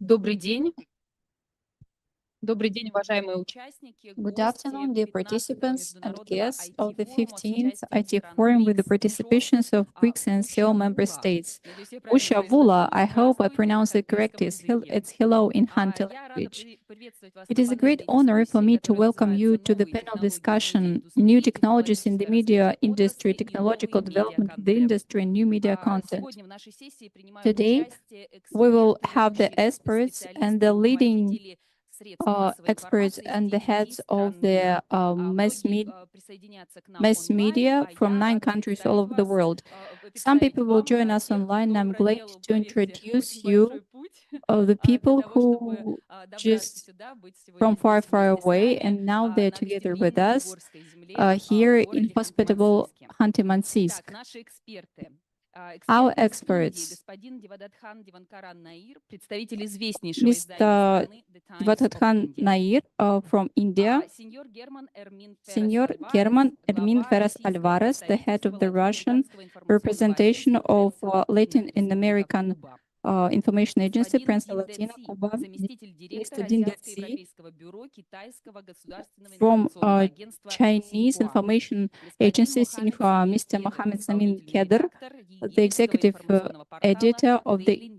Добрый день. Добрый день, уважаемые участники, Good гости afternoon, dear 15-го participants and международного guests of the IT-форума с 15th участием IT стран Forum with the BRICS. participations of BRICS and CO member states. Ushavula, I hope I pronounced it correct, it's hello in Hanti language. It is a great honor for me to welcome you to the panel discussion, New Technologies in the Media Industry, Technological Development of the Industry, and New Media Content. Today, we will have the experts and the leading experts and the heads of the mass media from 9 countries all over the world. Some people will join us online. I'm glad to introduce you the people who just from far, far away, and now they're together with us here in hospitable Khanty-Mansiysk. Our experts, Mr. Divadkhan Nair from India, Senior German Ermin Ferraz Alvarez, the head of the Russian representation of Latin and American Information Agency, Prince Latina, Cuba, Mr. Dinder Xi, from Chinese Information Agency, Sinhua, Mr. Mohammed Samin Kheder, the executive editor of the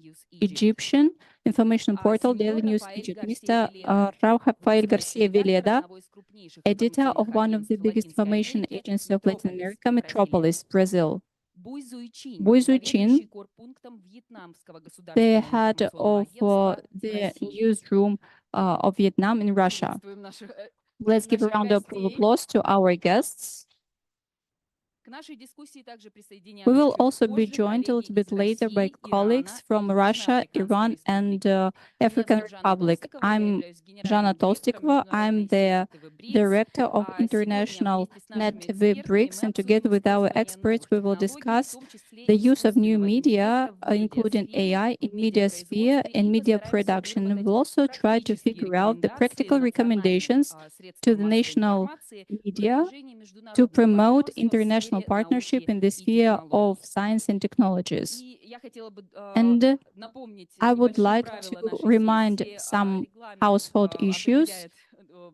Egyptian information portal Daily News Egypt, Mr. Raul Rafael Garcia Veleda, editor of one of the biggest information agencies of Latin America, Metropolis, Brazil. Bui Zuichin, the head of the newsroom of Vietnam in Russia. Let's give a round of applause to our guests. We will also be joined a little bit later by colleagues from Russia, Iran, and African Republic. I'm Zhana Tolstikova. I'm the director of International Net TV BRICS, and together with our experts, we will discuss the use of new media, including AI, in media sphere and media production. And we'll also try to figure out the practical recommendations to the national media to promote international partnership in the sphere of science and technologies. And I would like to remind some household issues.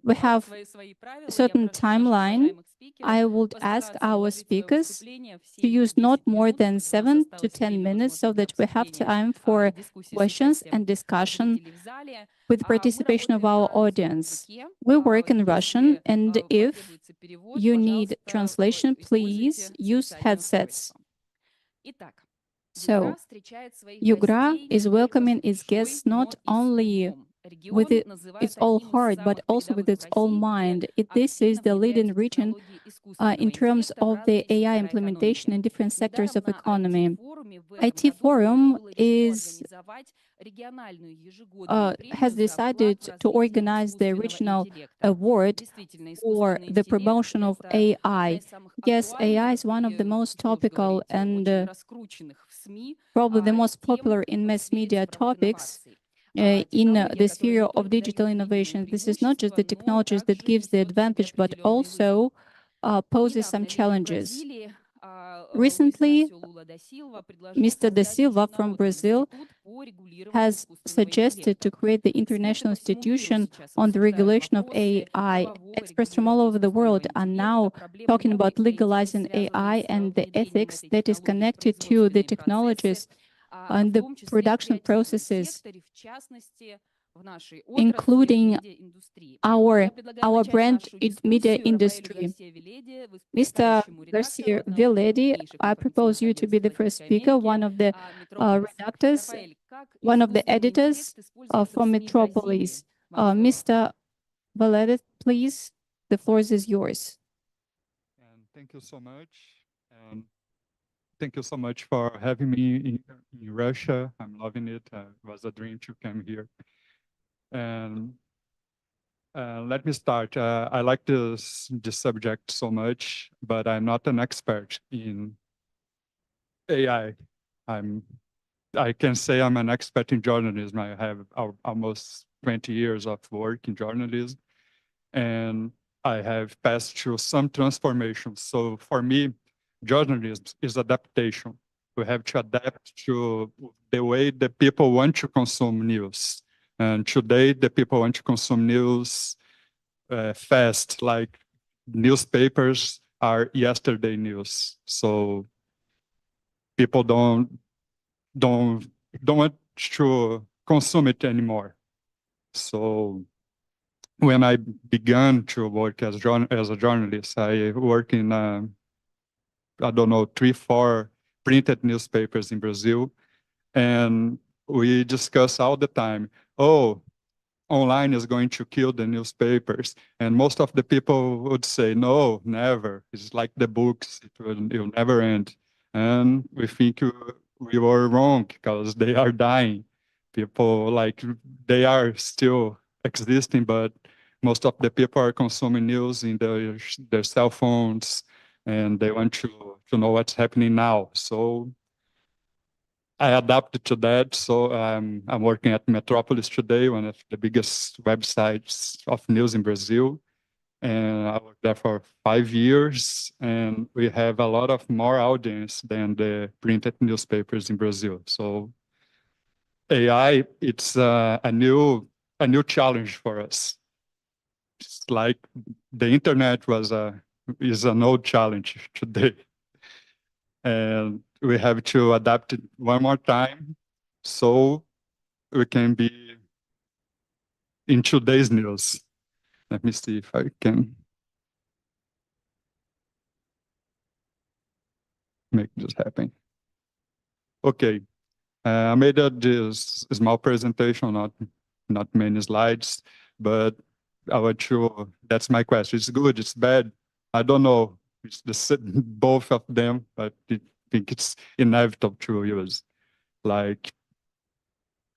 We have a certain timeline. I would ask our speakers to use not more than 7 to 10 minutes so that we have time for questions and discussion with participation of our audience. We work in Russian, and if you need translation, please use headsets. So, Yugra is welcoming its guests not only with its all heart, but also with its all mind. This is the leading region in terms of the AI implementation in different sectors of economy. IT Forum has decided to organize the regional award for the promotion of AI. Yes, AI is one of the most topical and probably the most popular in mass media topics in the sphere of digital innovation. This is not just the technologies that gives the advantage, but also poses some challenges. Recently, Mr. Da Silva from Brazil has suggested to create the International Institution on the Regulation of AI. Experts from all over the world are now talking about legalizing AI and the ethics that is connected to the technologies and the production processes, including our brand media industry. Mr. Garcia Veleda, I propose you to be the first speaker, one of the redactors, one of the editors from Metropolis. Mr. Veleda, please, the floor is yours. And thank you so much. And thank you so much for having me in Russia. I'm loving it. It was a dream to come here. And let me start. I like this subject so much, but I'm not an expert in AI. I can say I'm an expert in journalism. I have almost 20 years of work in journalism, and I have passed through some transformations. So for me, journalism is adaptation. We have to adapt to the way that people want to consume news. And today, the people want to consume news fast, like newspapers are yesterday news. So people don't want to consume it anymore. So when I began to work as a journalist, I work in I don't know 3-4 printed newspapers in Brazil, and we discuss all the time. Oh, online is going to kill the newspapers. And most of the people would say, no, never. It's like the books, it'll never end. And we think we were wrong because they are dying. People like, they are still existing, but most of the people are consuming news in their cell phones, and they want to know what's happening now. So I adapted to that. So I'm working at Metropolis today, one of the biggest websites of news in Brazil. And I worked there for 5 years, and we have a lot of more audience than the printed newspapers in Brazil. So AI, it's a new challenge for us. It's like the internet is an old challenge today. And we have to adapt it one more time. So we can be in today's news. Let me see if I can make this happen. Okay, I made this small presentation, not many slides, but I want to, that's my question. It's good, it's bad. I don't know. It's both of them, but I think it's inevitable to use. Like,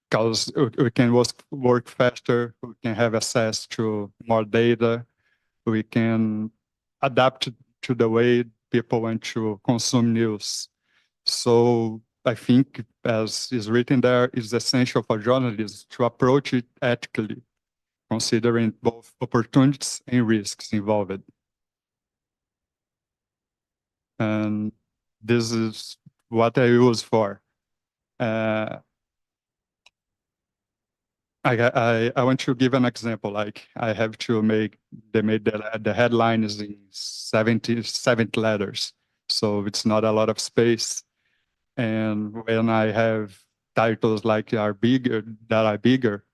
because we can work faster, we can have access to more data, we can adapt to the way people want to consume news. So I think, as is written there, it's essential for journalists to approach it ethically, considering both opportunities and risks involved. And this is what I use for. I want to give an example. Like I have to they made the headline is in 70 letters, so it's not a lot of space. And when I have titles like that are bigger,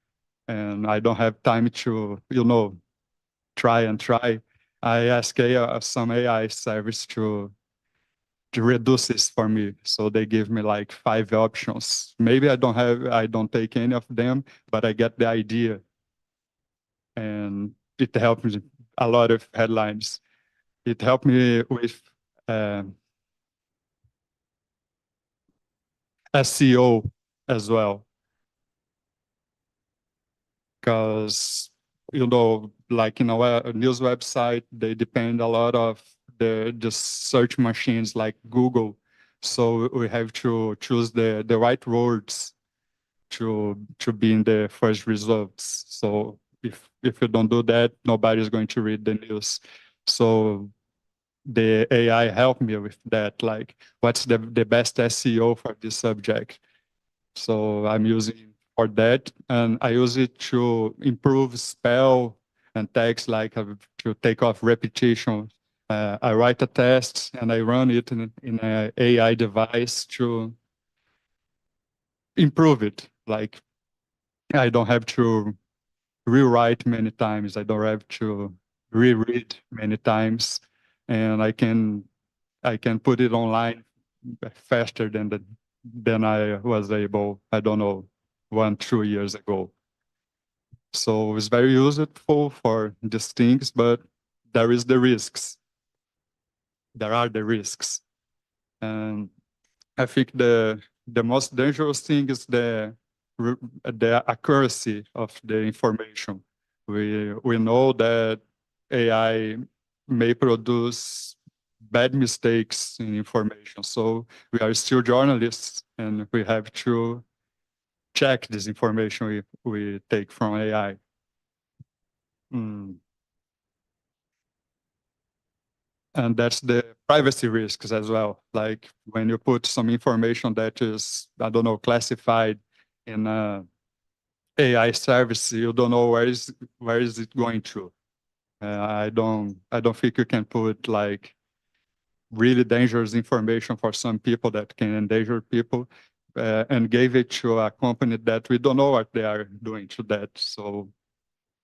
and I don't have time to try, I ask some AI service to reduce this for me. So they give me like 5 options. Maybe I don't take any of them, but I get the idea. And it helped me a lot of headlines. It helped me with SEO as well. Because, like in a news website, they depend a lot of the search machines like Google. So we have to choose the right words to be in the first results. So if you don't do that, nobody's going to read the news. So the AI helped me with that, like what's the best SEO for this subject. So I'm using for that, and I use it to improve spell and text, like to take off repetition. I write a test and I run it in an AI device to improve it. Like I don't have to rewrite many times. I don't have to reread many times, and I can put it online faster than I was able, I don't know, 1-2 years ago. So it's very useful for these things, but there is the risks. There are the risks. And I think the most dangerous thing is the accuracy of the information. We know that AI may produce bad mistakes in information. So we are still journalists, and we have to check this information we take from AI. And that's the privacy risks as well. Like when you put some information that is, I don't know, classified in AI service, you don't know where is it going to. I don't think you can put like really dangerous information for some people that can endanger people, and gave it to a company that we don't know what they are doing to that. So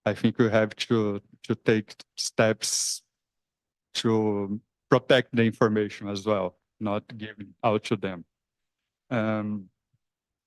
I think we have to take steps to protect the information as well, not give it out to them.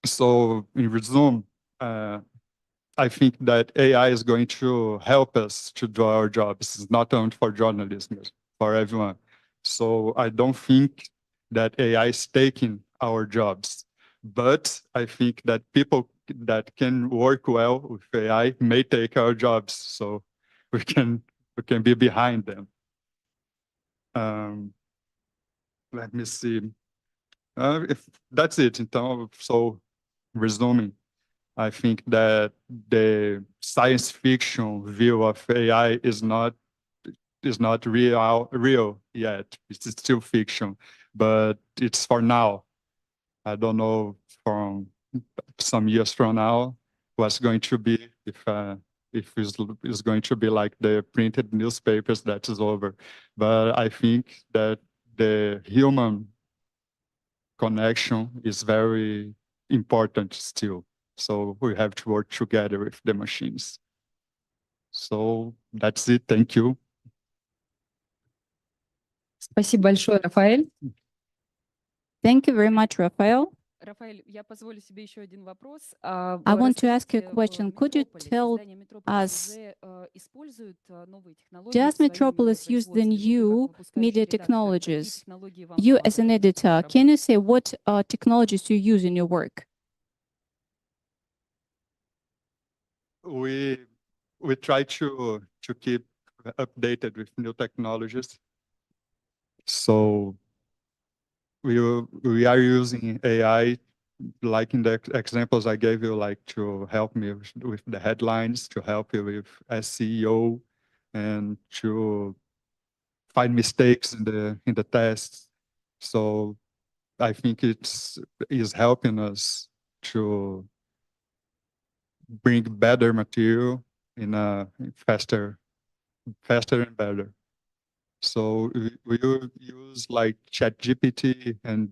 So in resume, I think that AI is going to help us to do our jobs. It's not only for journalism, it's for everyone. So I don't think that AI is taking our jobs, but I think that people that can work well with AI may take our jobs. So we can be behind them. Let me see. If that's it, então, so resuming, I think that the science fiction view of AI is not real yet. It's still fiction, but it's for now. I don't know from some years from now what's going to be, if it's going to be like the printed newspapers that is over. But I think that the human connection is very important still. So we have to work together with the machines. So that's it. Thank you. Спасибо большое, Рафаэль. Thank you very much, Raphael. Рафаэль, я позволю себе еще один вопрос. I want to ask you a question. Could you tell us, does Metropolis use the new media technologies? You as an editor, can you say what technologies you use in your work? We try to keep updated with new technologies. So we are using AI, like in the examples I gave you, like to help me with the headlines, to help you with SEO, and to find mistakes in the tests. So I think is helping us to bring better material in a faster and better. So we use like ChatGPT and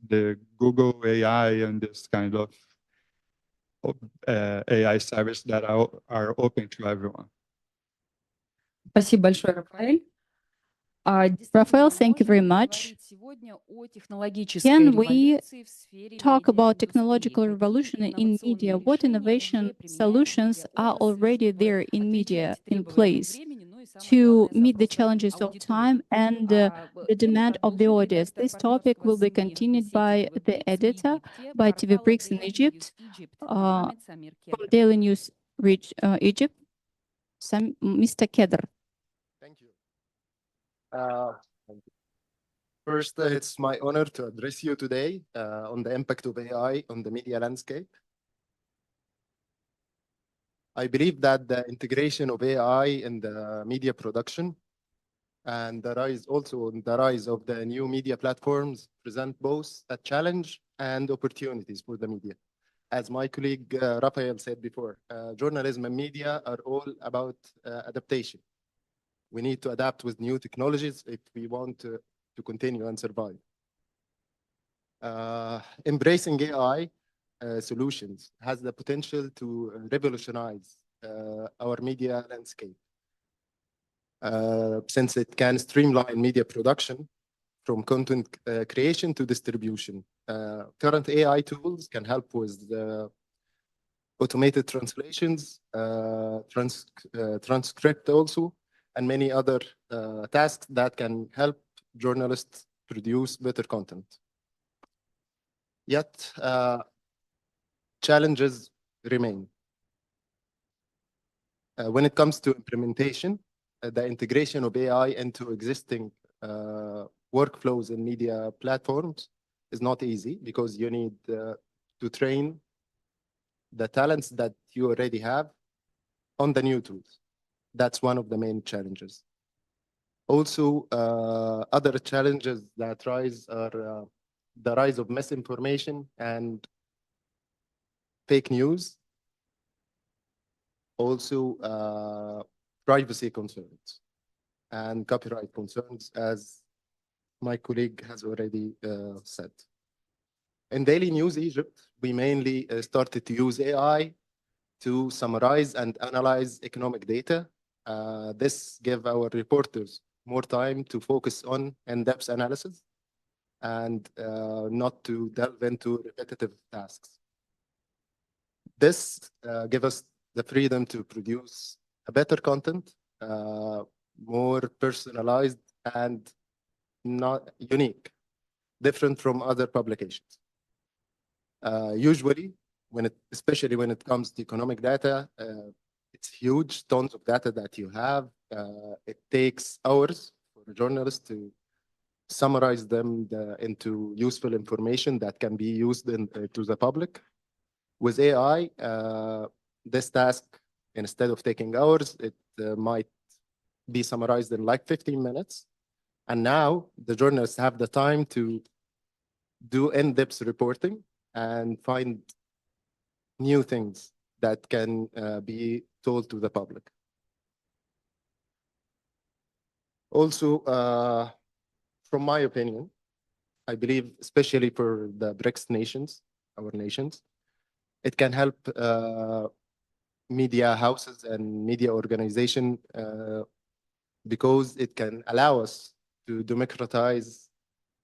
the Google AI and this kind of AI service that are open to everyone. Спасибо большое, Рафаэль. Raphael, thank you very much. Can we talk about technological revolution in media? What innovation solutions are already there in media in place to meet the challenges of time and the demand of the audience? This topic will be continued by the editor, by TV BRICS in Egypt, from Daily News Egypt, Mr. Keder. Thank you. First, it's my honor to address you today on the impact of AI on the media landscape. I believe that the integration of AI in the media production and the rise of the new media platforms present both a challenge and opportunities for the media. As my colleague Raphael said before, journalism and media are all about adaptation. We need to adapt with new technologies if we want to continue and survive. Embracing AI solutions has the potential to revolutionize our media landscape, since it can streamline media production from content creation to distribution. Current AI tools can help with automated translations, transcript also, and many other tasks that can help journalists produce better content. Yet, challenges remain. When it comes to implementation, the integration of AI into existing workflows in media platforms is not easy, because you need to train the talents that you already have on the new tools. That's one of the main challenges. Also, other challenges that rise are the rise of misinformation and fake news, also privacy concerns and copyright concerns, as my colleague has already said. In Daily News Egypt, we mainly started to use AI to summarize and analyze economic data. This gave our reporters more time to focus on in-depth analysis and not to delve into repetitive tasks. This gave us the freedom to produce a better content, more personalized and not unique, different from other publications. Usually, especially when it comes to economic data, it's huge, tons of data that you have. It takes hours for a journalist to summarize them into useful information that can be used to the public. With AI, this task, instead of taking hours, it might be summarized in like 15 minutes. And now the journalists have the time to do in-depth reporting and find new things that can be told to the public. Also, from my opinion, I believe, especially for the BRICS nations, our nations, it can help media houses and media organization because it can allow us to democratize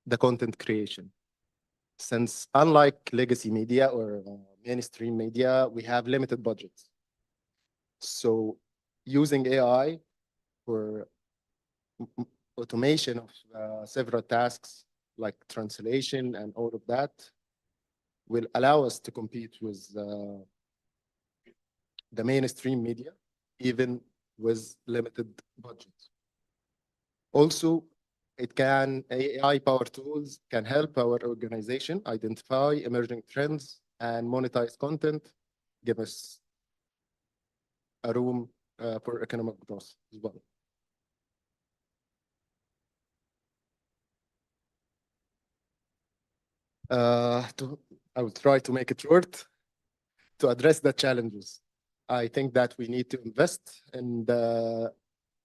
the content creation. Since unlike legacy media or mainstream media, we have limited budgets. So using AI for automation of several tasks like translation and all of that will allow us to compete with the mainstream media, even with limited budgets. Also, AI-powered tools can help our organization identify emerging trends and monetize content, give us a room for economic growth as well. I will try to make it short. To address the challenges, I think that we need to invest in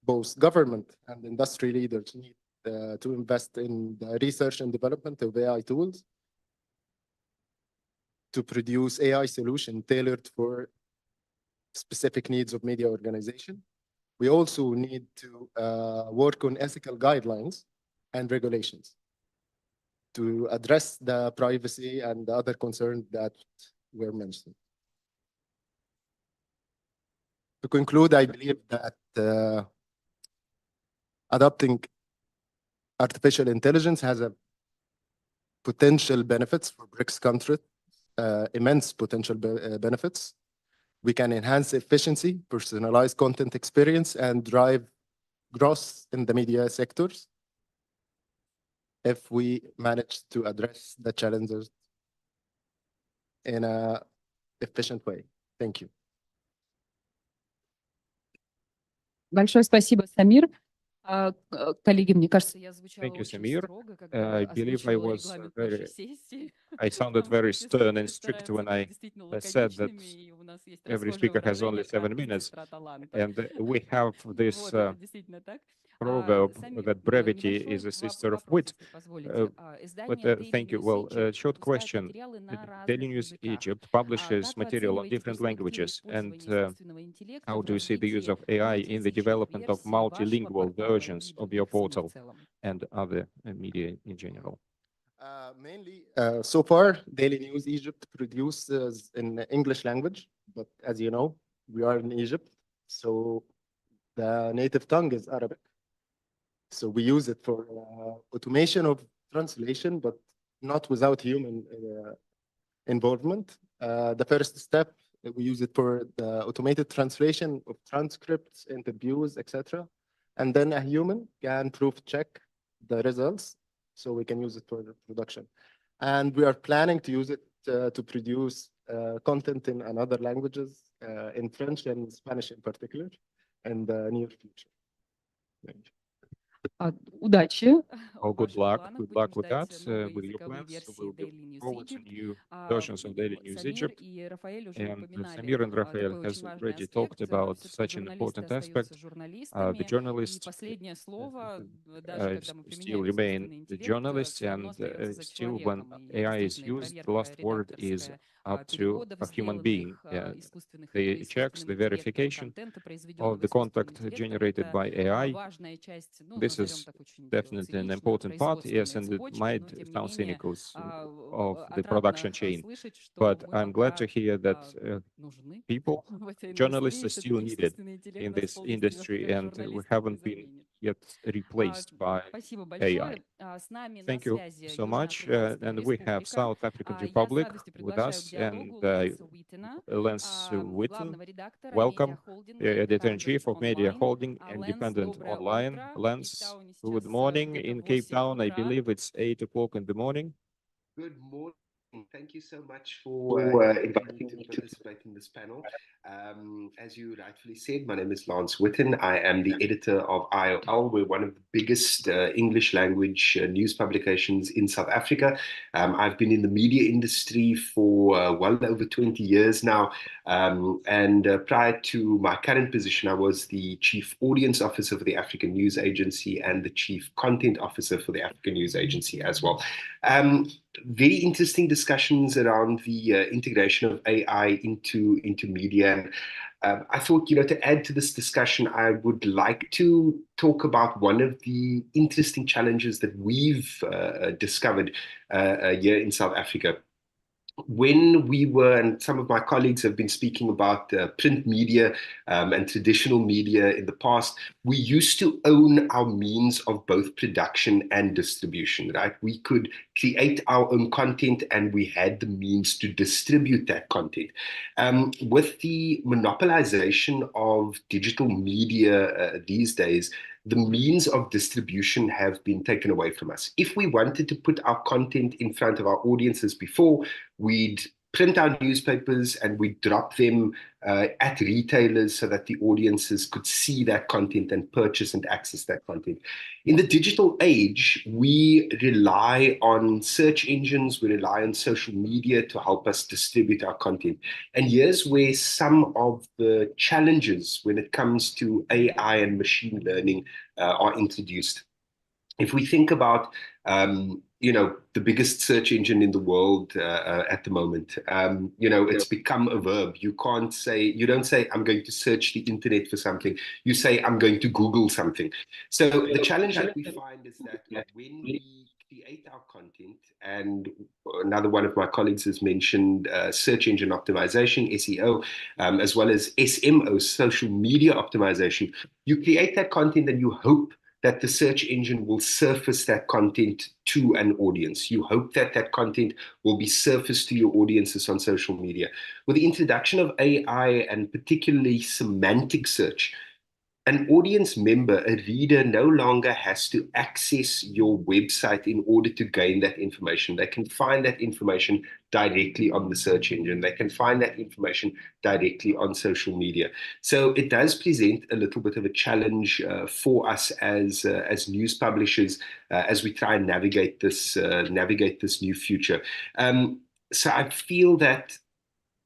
both government and industry leaders need to invest in the research and development of AI tools to produce AI solutions tailored for specific needs of media organization. We also need to work on ethical guidelines and regulations to address the privacy and the other concerns that were mentioned. To conclude, I believe that adopting artificial intelligence has a potential benefits for BRICS countries, immense potential benefits. We can enhance efficiency, personalize content experience, and drive growth in the media sectors if we manage to address the challenges in an efficient way. Thank you. Большое спасибо, Самир. Коллеги, мне кажется, я звучала Thank you, очень Samir. строго, когда I believe I озвучивала was регламент very, нашей сессии. I sounded Потому что very все stern and спикеры strict стараются when быть I действительно said that лаконичными, и у нас есть every расхожее speaker has only выражение про 7 minutes. сестра таланта. And we have this Вот, это действительно так. proverb Самир, that brevity небольшой is a sister of вопрос, wit. если позволите. But Издание Daily thank you. News Well, Egypt short выпускает question. материалы на Daily разных News языках. Egypt publishes Как вы material on оцениваете different перспективы languages. And использования искусственного интеллекта how в do you see the use развитии of AI in the development of multi-язычных версий вашего multilingual портала и versions of других your СМИ в portal целом? and other media in general? Mainly, so far, Daily News Egypt produces in English language, but as you know, we are in Egypt, so the native tongue is Arabic. So we use it for automation of translation, but not without human involvement. The first step, we use it for the automated translation of transcripts, interviews, etc. And then a human can proof check the results, so we can use it for production. And we are planning to use it to produce content in other languages, in French and Spanish in particular, in the near future. Thank you. Удачи Oh, в good ваших luck. планах. Good Будем luck with that, ждать новые with your языковые plans. версии We'll be Daily News forward to Egypt. new versions of Daily News Самир Egypt. и Рафаэль уже And упоминали Samir and Rafael такой has очень важный already talked аспект. about Все-таки such an журналисты important остаются aspect. The журналистами. И journalists последнее слово, даже когда мы still применяем remain искусственный the интеллект, journalists, все равно and остается за still when человеком. И AI is естественно, и used, the проверка last word is редакторская up to переводов, a human being. сделанных искусственных The checks, искусственным the интеллектом, verification контента, of произведенного the искусственным contact интеллектом. generated Это by AI. важная часть, ну, This назовем is так очень definitely an цинично, important part, yes, производственной and it цепочки, might но тем не sound менее cynical of the отрадно production chain. слышать, что But мы I'm glad пока to hear that нужны people, в этой journalists индустрии, are still все-таки needed искусственный интеллект in нас this полностью industry, как and we журналистов не haven't been заменит. yet replaced by Спасибо AI. большое. С нами на Thank you связи so much. Южноафриканская And we have республика. South African Я с Republic радостью with приглашаю к us, and диалогу Лэнса Уитена, Lance Witten. главного редактора Welcome, медиахолдинга the Independent editor-in-chief of Media Online. Holding, Лэнс, Independent доброе Online. утро. В Lance, Кейптауне good сейчас morning. где-то In Cape 8 Town, I утра. believe it's 8 o'clock in the morning. Good morning. Thank you so much for inviting me to participate in this panel. As you rightfully said, my name is Lance Witten. I am the editor of IOL. We're one of the biggest English language news publications in South Africa. I've been in the media industry for well over 20 years now. And prior to my current position, I was the Chief Audience Officer for the African News Agency and the Chief Content Officer for the African News Agency as well. Very interesting discussions around the integration of AI into media. I thought, to add to this discussion, I would like to talk about one of the interesting challenges that we've discovered here in South Africa. When we were, and some of my colleagues have been speaking about print media and traditional media in the past, we used to own our means of both production and distribution, right? We could create our own content and we had the means to distribute that content. With the monopolization of digital media these days, the means of distribution have been taken away from us. If we wanted to put our content in front of our audiences before, we'd print our newspapers and we'd drop them at retailers so that the audiences could see that content and purchase and access that content. In the digital age, we rely on search engines, we rely on social media to help us distribute our content. And here's where some of the challenges when it comes to AI and machine learning are introduced. If we think about, the biggest search engine in the world at the moment, it's become a verb. You don't say, I'm going to search the internet for something. You say, I'm going to Google something. So the challenge that we find is that when we create our content, and another one of my colleagues has mentioned search engine optimization, SEO, as well as SMO, social media optimization, you create that content and you hope that the search engine will surface that content to an audience. You hope that that content will be surfaced to your audiences on social media. With the introduction of AI and particularly semantic search, an audience member, a reader, no longer has to access your website in order to gain that information. They can find that information directly on the search engine. They can find that information directly on social media. So it does present a little bit of a challenge for us as news publishers as we try and navigate this new future. So I feel that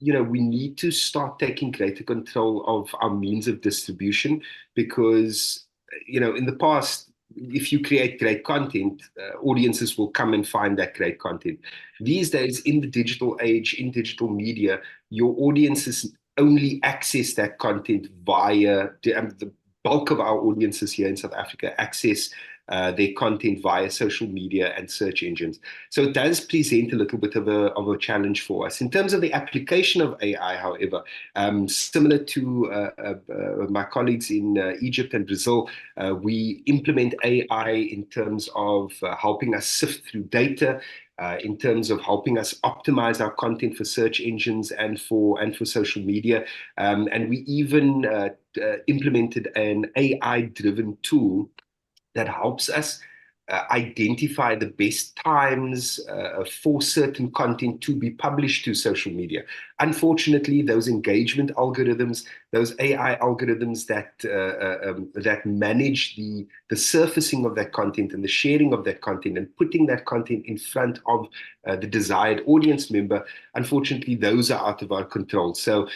we need to start taking greater control of our means of distribution because, in the past, if you create great content, audiences will come and find that great content. These days, in the digital age, in digital media, your audiences only access that content via the bulk of our audiences here in South Africa access their content via social media and search engines. So it does present a little bit of a challenge for us. In terms of the application of AI, however, similar to my colleagues in Egypt and Brazil, we implement AI in terms of helping us sift through data, in terms of helping us optimize our content for search engines and for social media. And we even implemented an AI-driven tool that helps us identify the best times for certain content to be published to social media. Unfortunately, those engagement algorithms, those AI algorithms that manage the surfacing of that content and the sharing of that content and putting that content in front of the desired audience member, unfortunately, those are out of our control. So,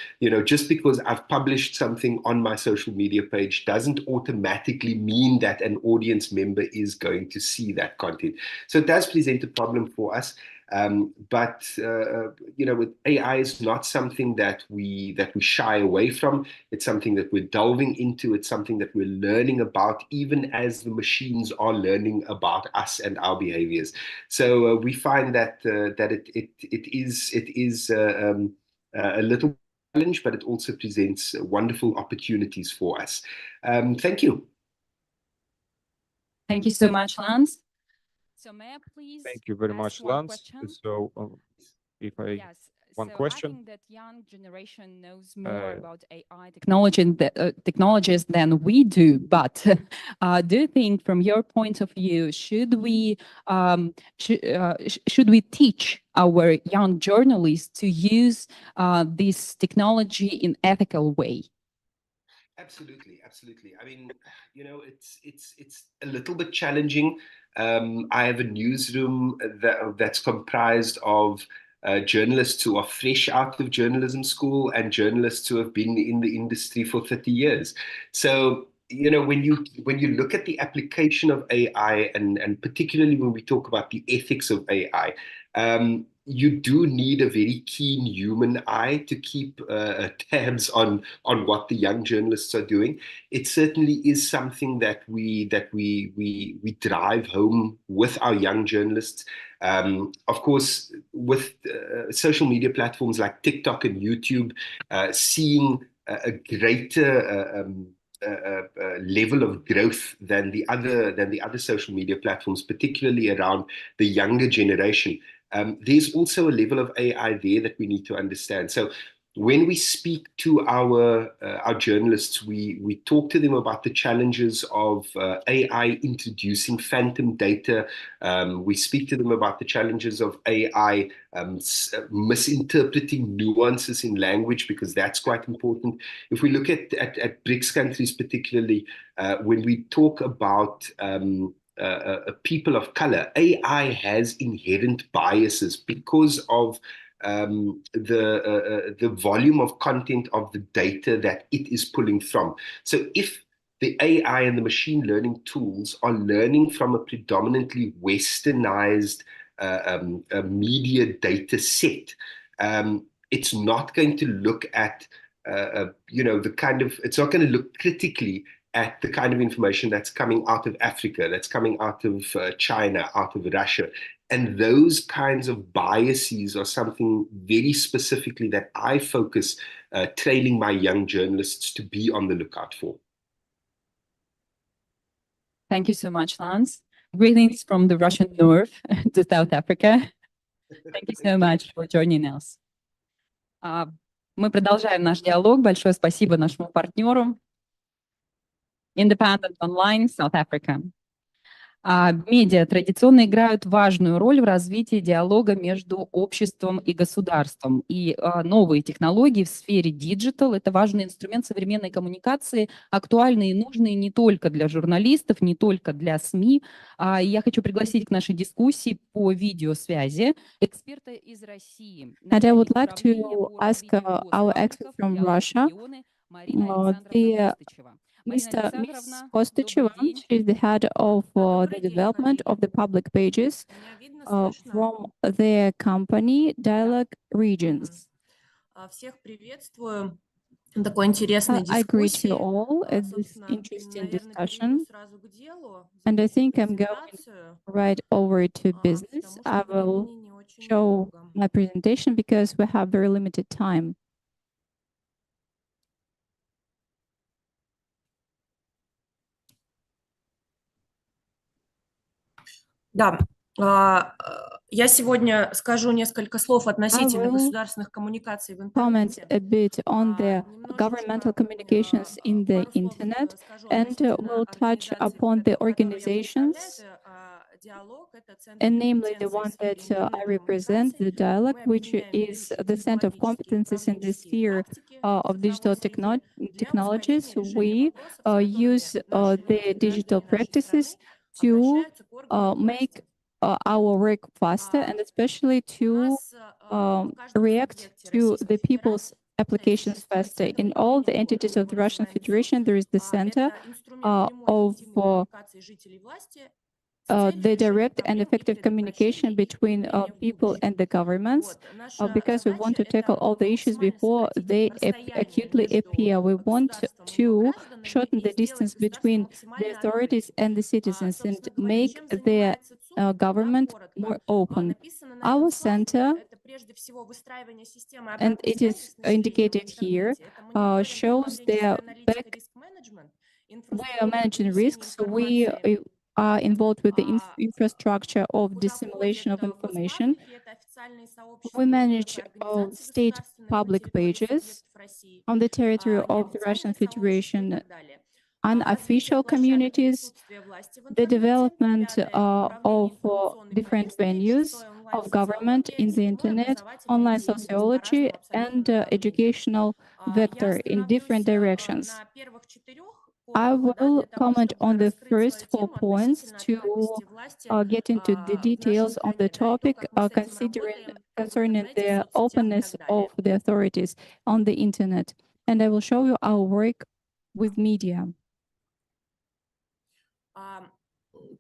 just because I've published something on my social media page doesn't automatically mean that an audience member is going to see that content. So it does present a problem for us. But with AI is not something that we shy away from. It's something that we're delving into. It's something that we're learning about, even as the machines are learning about us and our behaviors. So we find that it is a little challenge, but it also presents wonderful opportunities for us. Thank you. Thank you so much, Lance. So may I please Thank you very ask much, one Lance. question? So if I Yes. one So question. I think that young generation knows more about AI technologies than we do. But do you think, from your point of view, should we teach our young journalists to use this technology in ethical way? Absolutely, absolutely. I mean, it's a little bit challenging. I have a newsroom that's comprised of journalists who are fresh out of journalism school and journalists who have been in the industry for 30 years. So, when you look at the application of AI and particularly when we talk about the ethics of AI, you do need a very keen human eye to keep tabs on what the young journalists are doing. It certainly is something that we drive home with our young journalists. Of course, with social media platforms like TikTok and YouTube, seeing a greater level of growth than the other social media platforms, particularly around the younger generation. There's also a level of AI there that we need to understand. So when we speak to our journalists, we talk to them about the challenges of AI introducing phantom data. We speak to them about the challenges of AI misinterpreting nuances in language, because that's quite important. If we look at BRICS countries particularly, when we talk about people of color, AI has inherent biases because of the volume of content of the data that it is pulling from. So if the AI and the machine learning tools are learning from a predominantly westernized media data set, it's not going to look at it's not going to look critically at the kind of information that's coming out of Africa, that's coming out of China, out of Russia. And those kinds of biases are something very specifically that I focus training my young journalists to be on the lookout for. Thank you so much, Lance. Greetings from the Russian north to South Africa. Thank you so much for joining us. Мы продолжаем наш диалог. Большое спасибо нашему партнеру Independent Online South Africa. Медиа традиционно играют важную роль в развитии диалога между обществом и государством. И новые технологии в сфере диджитал – это важный инструмент современной коммуникации, актуальный и нужный не только для журналистов, не только для СМИ. Я хочу пригласить к нашей дискуссии по видеосвязи эксперта из России. And I would like to ask our expert from Russia, Miss Kostacheva. She's the head of the development of the public pages from their company Dialogue Regions. I greet you all at this interesting discussion, and I think I'm going right over to business. I will show my presentation because we have very limited time. Да, я сегодня скажу несколько слов относительно государственных коммуникаций в Comment интернете. a bit on the governmental communications in the internet, and will touch upon the organizations and namely the one that I represent, the dialogue, which is the Center of Competencies in the sphere of digital technologies. We use the digital practices to make our work faster and especially to react to the people's applications faster. In all the entities of the Russian Federation, there is the center of the direct and effective communication between people and the governments, because we want to tackle all the issues before they acutely appear. We want to shorten the distance between the authorities and the citizens and make their government more open. Our center, and it is indicated here, shows their back. We are managing risks. We are involved with the infrastructure of dissemination of information. We manage state public pages on the territory of the Russian Federation, unofficial communities, the development of different venues of government in the internet, online sociology, and educational vector in different directions. I will comment on the first 4 points to get into the details on the topic concerning the openness of the authorities on the internet. And I will show you our work with media.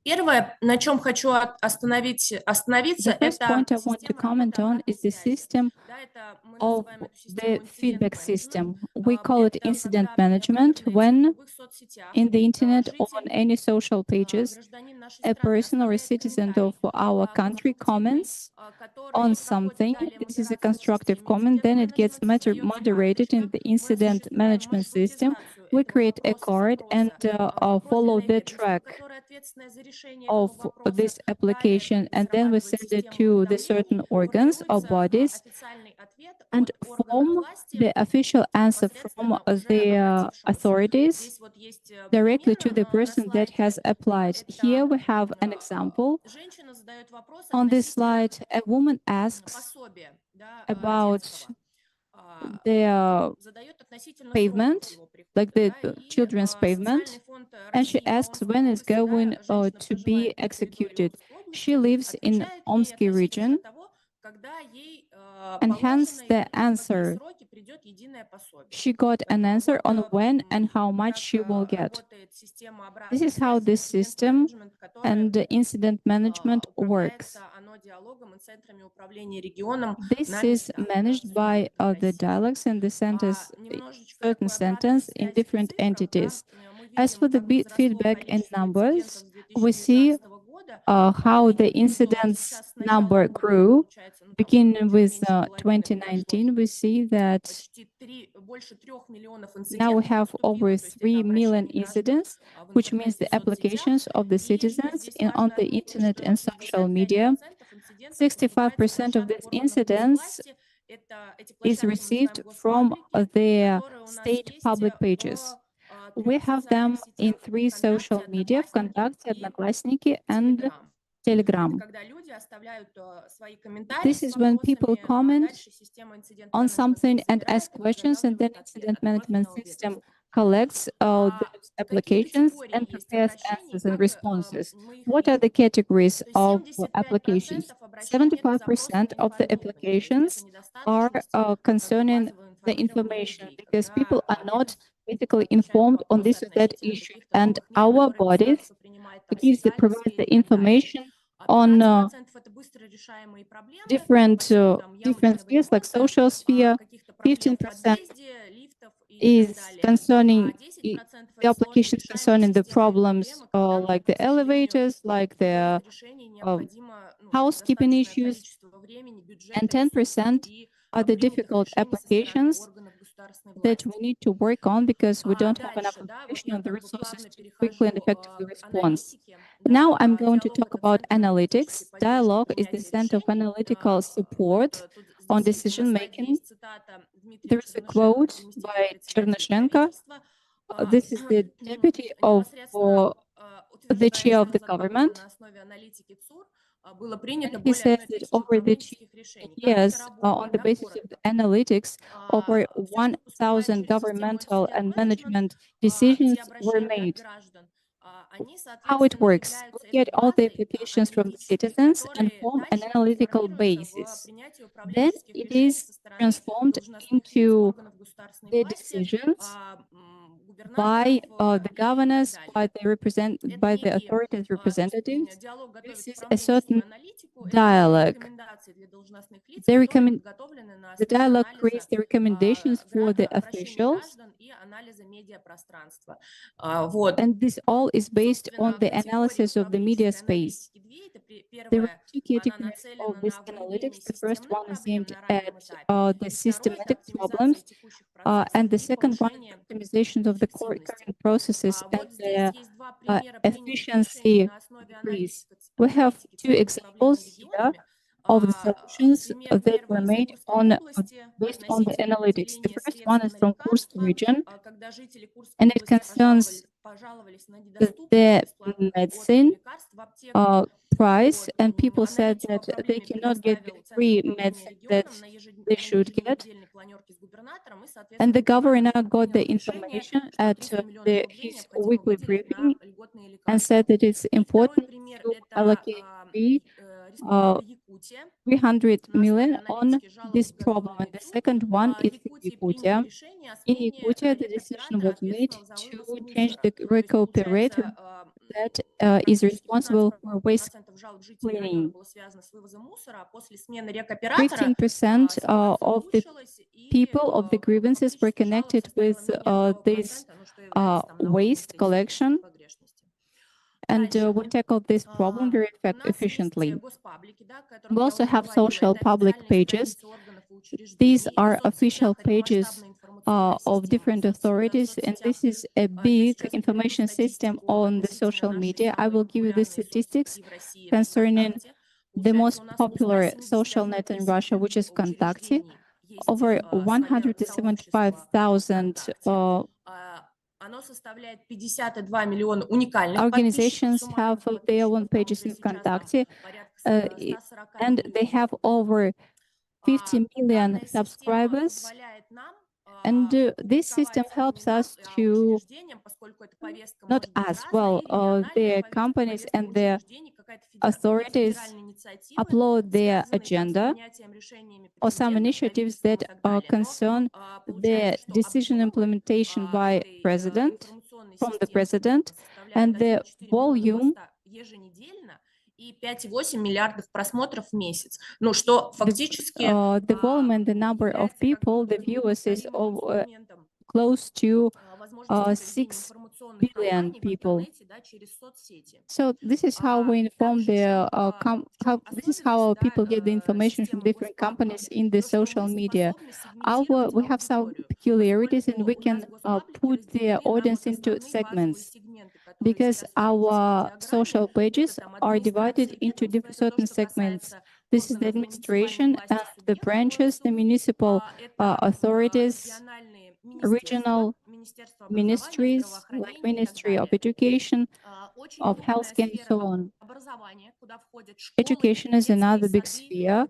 Первое, на чем хочу остановиться, The first point I want to comment on is the system of the feedback system. We call it incident management when in the internet or on any social pages, a person or a citizen of our country comments on something. This is a constructive comment, then it gets moderated in the incident management system. We create a card and follow the track of this application, and then we send it to the certain organs or bodies and form the official answer from the authorities directly to the person that has applied. Here we have an example. On this slide, a woman asks about the pavement, like the children's pavement, and she asks when it's going to be executed. She lives in Omsky region, and hence the answer. She got an answer on when and how much she will get. This is how this system and the incident management works. This is managed by the dialogues and the centers, certain centers in different entities. As for the feedback and numbers, we see how the incidents number grew. Beginning with 2019, we see that now we have over 3 million incidents, which means the applications of the citizens on the internet and social media. 65% of these incidents is received from the state public pages. We have them in 3 social media: ВКонтакте, Одноклассники, and Telegram. This is when people comment on something and ask questions, and then incident management system collects those applications and prepares answers and responses. What are the categories of applications? 75% of the applications are concerning the information, because people are not basically informed on this or that issue, and our bodies provide the information on different spheres, like social sphere. 15% is concerning the applications concerning the problems like the elevators, like the housekeeping issues, and 10% are the difficult applications that we need to work on because we don't have enough information and the resources to quickly and effectively respond. Now I'm going to talk about analytics. Dialogue is the center of analytical support on decision-making. There is a quote by Chernyshenko. This is the deputy of the chair of the government. And he says that over the years, on the basis of the analytics, over 1,000 governmental and management decisions were made. How it works? We get all the applications from the citizens and form an analytical basis. Then it is transformed into the decisions by the governors, by the authorities representatives. This is a certain dialogue. The dialogue creates the recommendations for the officials, and this all is based on the analysis of the media space. There are two categories of this analytics. The first one is aimed at the systematic problems, and the second one is optimization of the current processes and the efficiency increase. We have two examples here of the solutions that were made based on the analytics. The first one is from Kursk region, and it concerns the medicine price, and people said that they cannot get the free medicine that they should get. And the governor got the information at his weekly briefing and said that it's important to allocate 300 million on this problem. And the second one is Yakutia. In Yakutia, the decision was made to change the cooperator that is responsible for waste cleaning. 15% of the people of the grievances were connected with this waste collection, and we tackled this problem very efficiently. We also have social public pages. These are official pages of different authorities, and this is a big information system on the social media. I will give you the statistics concerning the most popular social net in Russia, which is Vkontakte. Over 175,000 organizations have their own pages in Vkontakte, and they have over 50 million subscribers. And this system helps us to, not us, well, the companies and the authorities upload their agenda or some initiatives that concern the decision implementation by from the president, and the volume the volume and the number of people, the viewers, is close to 6 billion people. So this is how we inform this is how our people get the information from different companies in the social media. We have some peculiarities, and we can put the audience into segments, because our social pages are divided into certain segments. This is the administration, the branches, the municipal authorities, regional ministries, like Ministry of Education, of Healthcare, and so on. Education is another big sphere,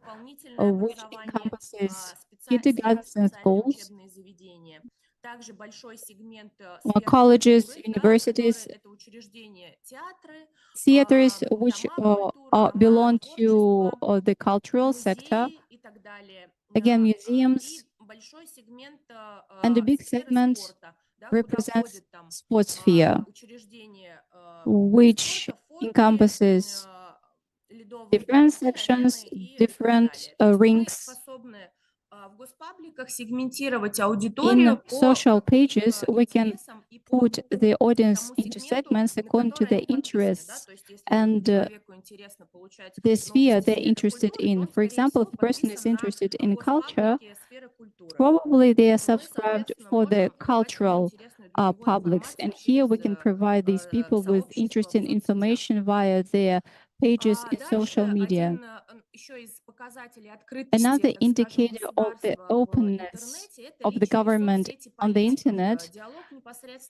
which encompasses kindergartens and schools, colleges, universities, theaters, which belong to the cultural sector, again, museums, and a big segment represents sports sphere, which encompasses different sections, different rings. In social pages, we can put the audience into segments according to their interests and the sphere they're interested in. For example, if a person is interested in culture, probably they are subscribed for the cultural publics. And here we can provide these people with interesting information via their pages in social media. Another indicator of the openness of the government on the internet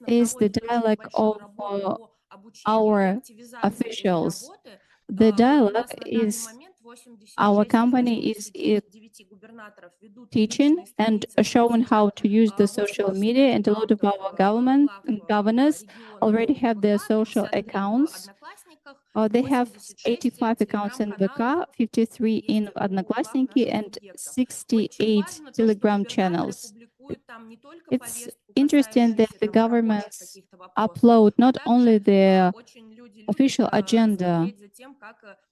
is the dialogue of our officials. The dialogue is our company is teaching and showing how to use the social media, and a lot of our governors already have their social accounts. They have 85 accounts in VK, 53 in Одноклассники, and 68 Telegram channels. It's interesting that the governments upload not only their official agenda,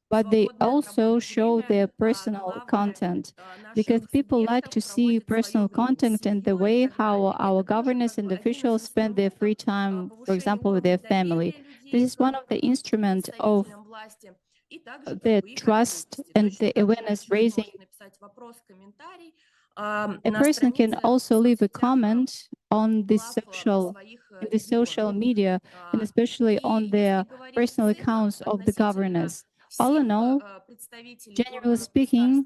but they also show their personal content, because people like to see personal content and the way how our governors and officials spend their free time, for example, with their family. This is one of the instruments of the trust and the awareness raising. A person can also leave a comment on the social media, and especially on their personal accounts of the governors. All in all, generally speaking,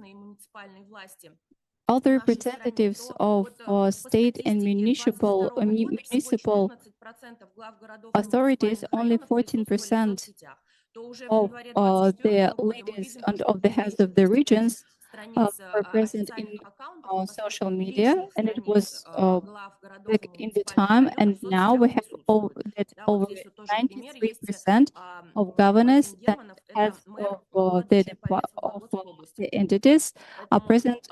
all the representatives of state and municipal authorities, only 14% of the leaders and of the heads of the regions were present in social media, and it was back in the time, and now we have over 93% of governors and heads of the entities are present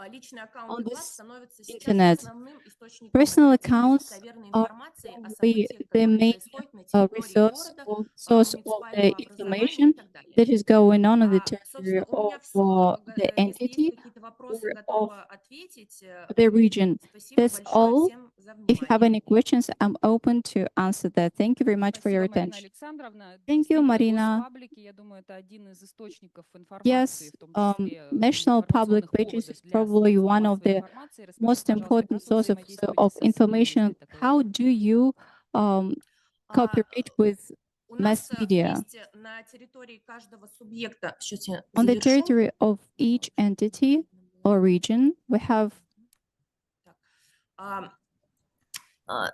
on this internet. Personal accounts are probably the main source of the information that is going on the territory of the entity or of the region. That's all. If you have any questions, I'm open to answer that. Thank you very much for your attention. Thank you, Marina. Yes, national public pages is probably one of the most important sources of information. How do you cooperate with mass media? On the territory of each entity or region, we have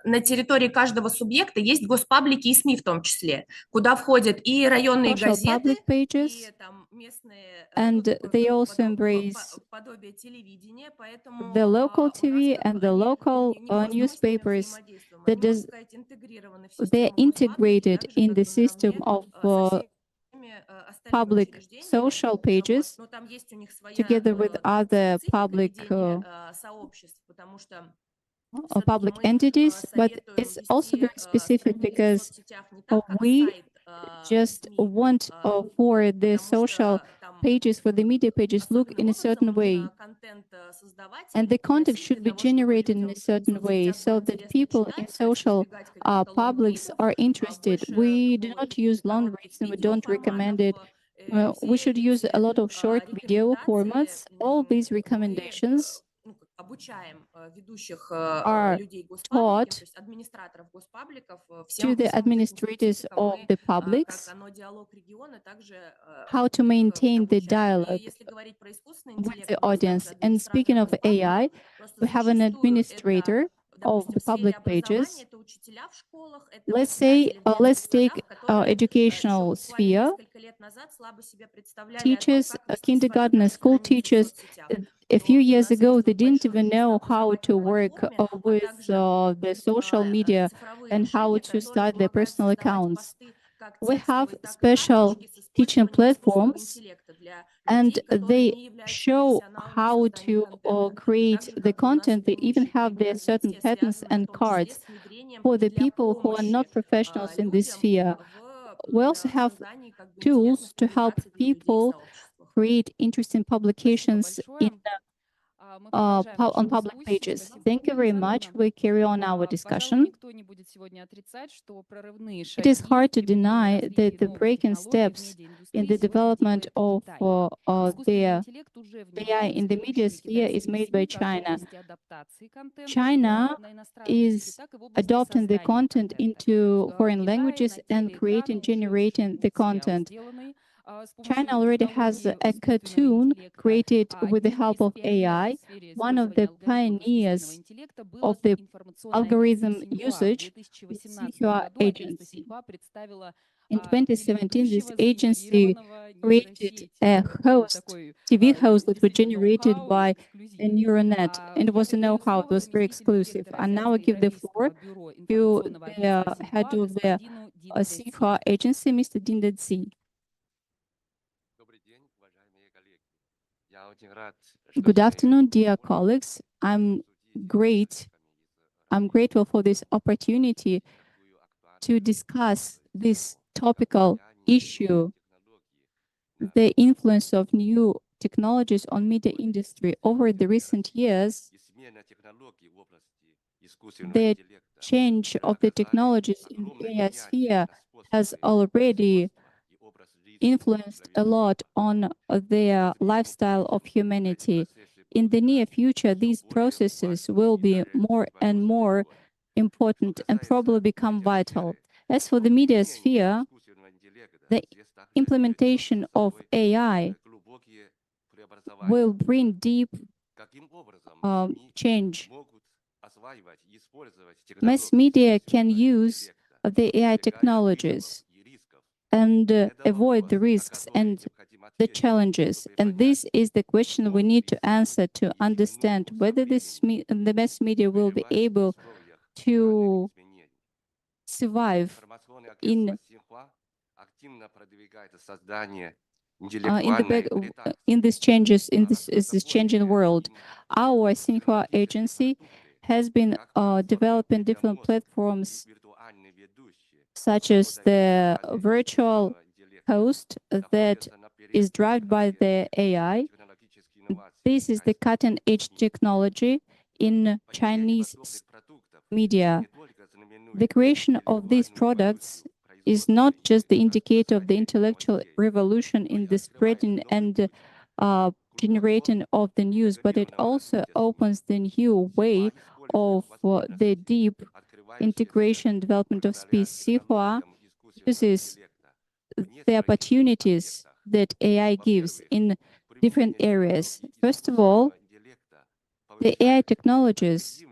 на территории каждого субъекта есть госпаблики и СМИ в том числе, куда входят и районные газеты, и там местные, and they also embrace the local TV and the local newspapers. They're integrated in the system of public social pages together with other public public entities, but it's also very specific because we just want for the social pages, for the media pages, look in a certain way. And the content should be generated in a certain way so that people in social publics are interested. We do not use long reads and we don't recommend it. We should use a lot of short video formats. All these recommendations are taught to the administrators of the publics how to maintain the dialogue with the audience. And speaking of AI, we have an administrator of the public pages. Let's say, let's take educational sphere. Teachers, kindergarten, school teachers, a few years ago, they didn't even know how to work with the social media and how to start their personal accounts. We have special teaching platforms, and they show how to create the content. They even have their certain patterns and cards for the people who are not professionals in this sphere. We also have tools to help people create interesting publications on public pages. Thank you very much. We carry on our discussion. It is hard to deny that the breaking steps in the development of the AI in the media sphere is made by China. China is adopting the content into foreign languages and generating the content. China already has a cartoon created with the help of AI. One of the pioneers of the algorithm usage is Xinhua Agency. In 2017, this agency created a TV host that was generated by a neural net, and it was a know-how. It was very exclusive. And now I give the floor to the head of the Xinhua Agency, Mr. Dindadzi. Good afternoon, dear colleagues. I'm grateful for this opportunity to discuss this topical issue, the influence of new technologies on media industry. Over the recent years, the change of the technologies in the AI sphere has already influenced a lot on the lifestyle of humanity. In the near future, these processes will be more and more important and probably become vital. As for the media sphere, the implementation of AI will bring deep change. Mass media can use the AI technologies and avoid the risks and the challenges. And this is the question we need to answer to understand whether the mass media will be able to survive in these changes, in this changing world. Our Xinhua Agency has been developing different platforms such as the virtual host that is driven by the AI. This is the cutting-edge technology in Chinese media. The creation of these products is not just the indicator of the intellectual revolution in the spreading and generating of the news, but it also opens the new way of the deep integration development of speech. Xinhua uses the opportunities that AI gives in different areas. First of all, the AI technologies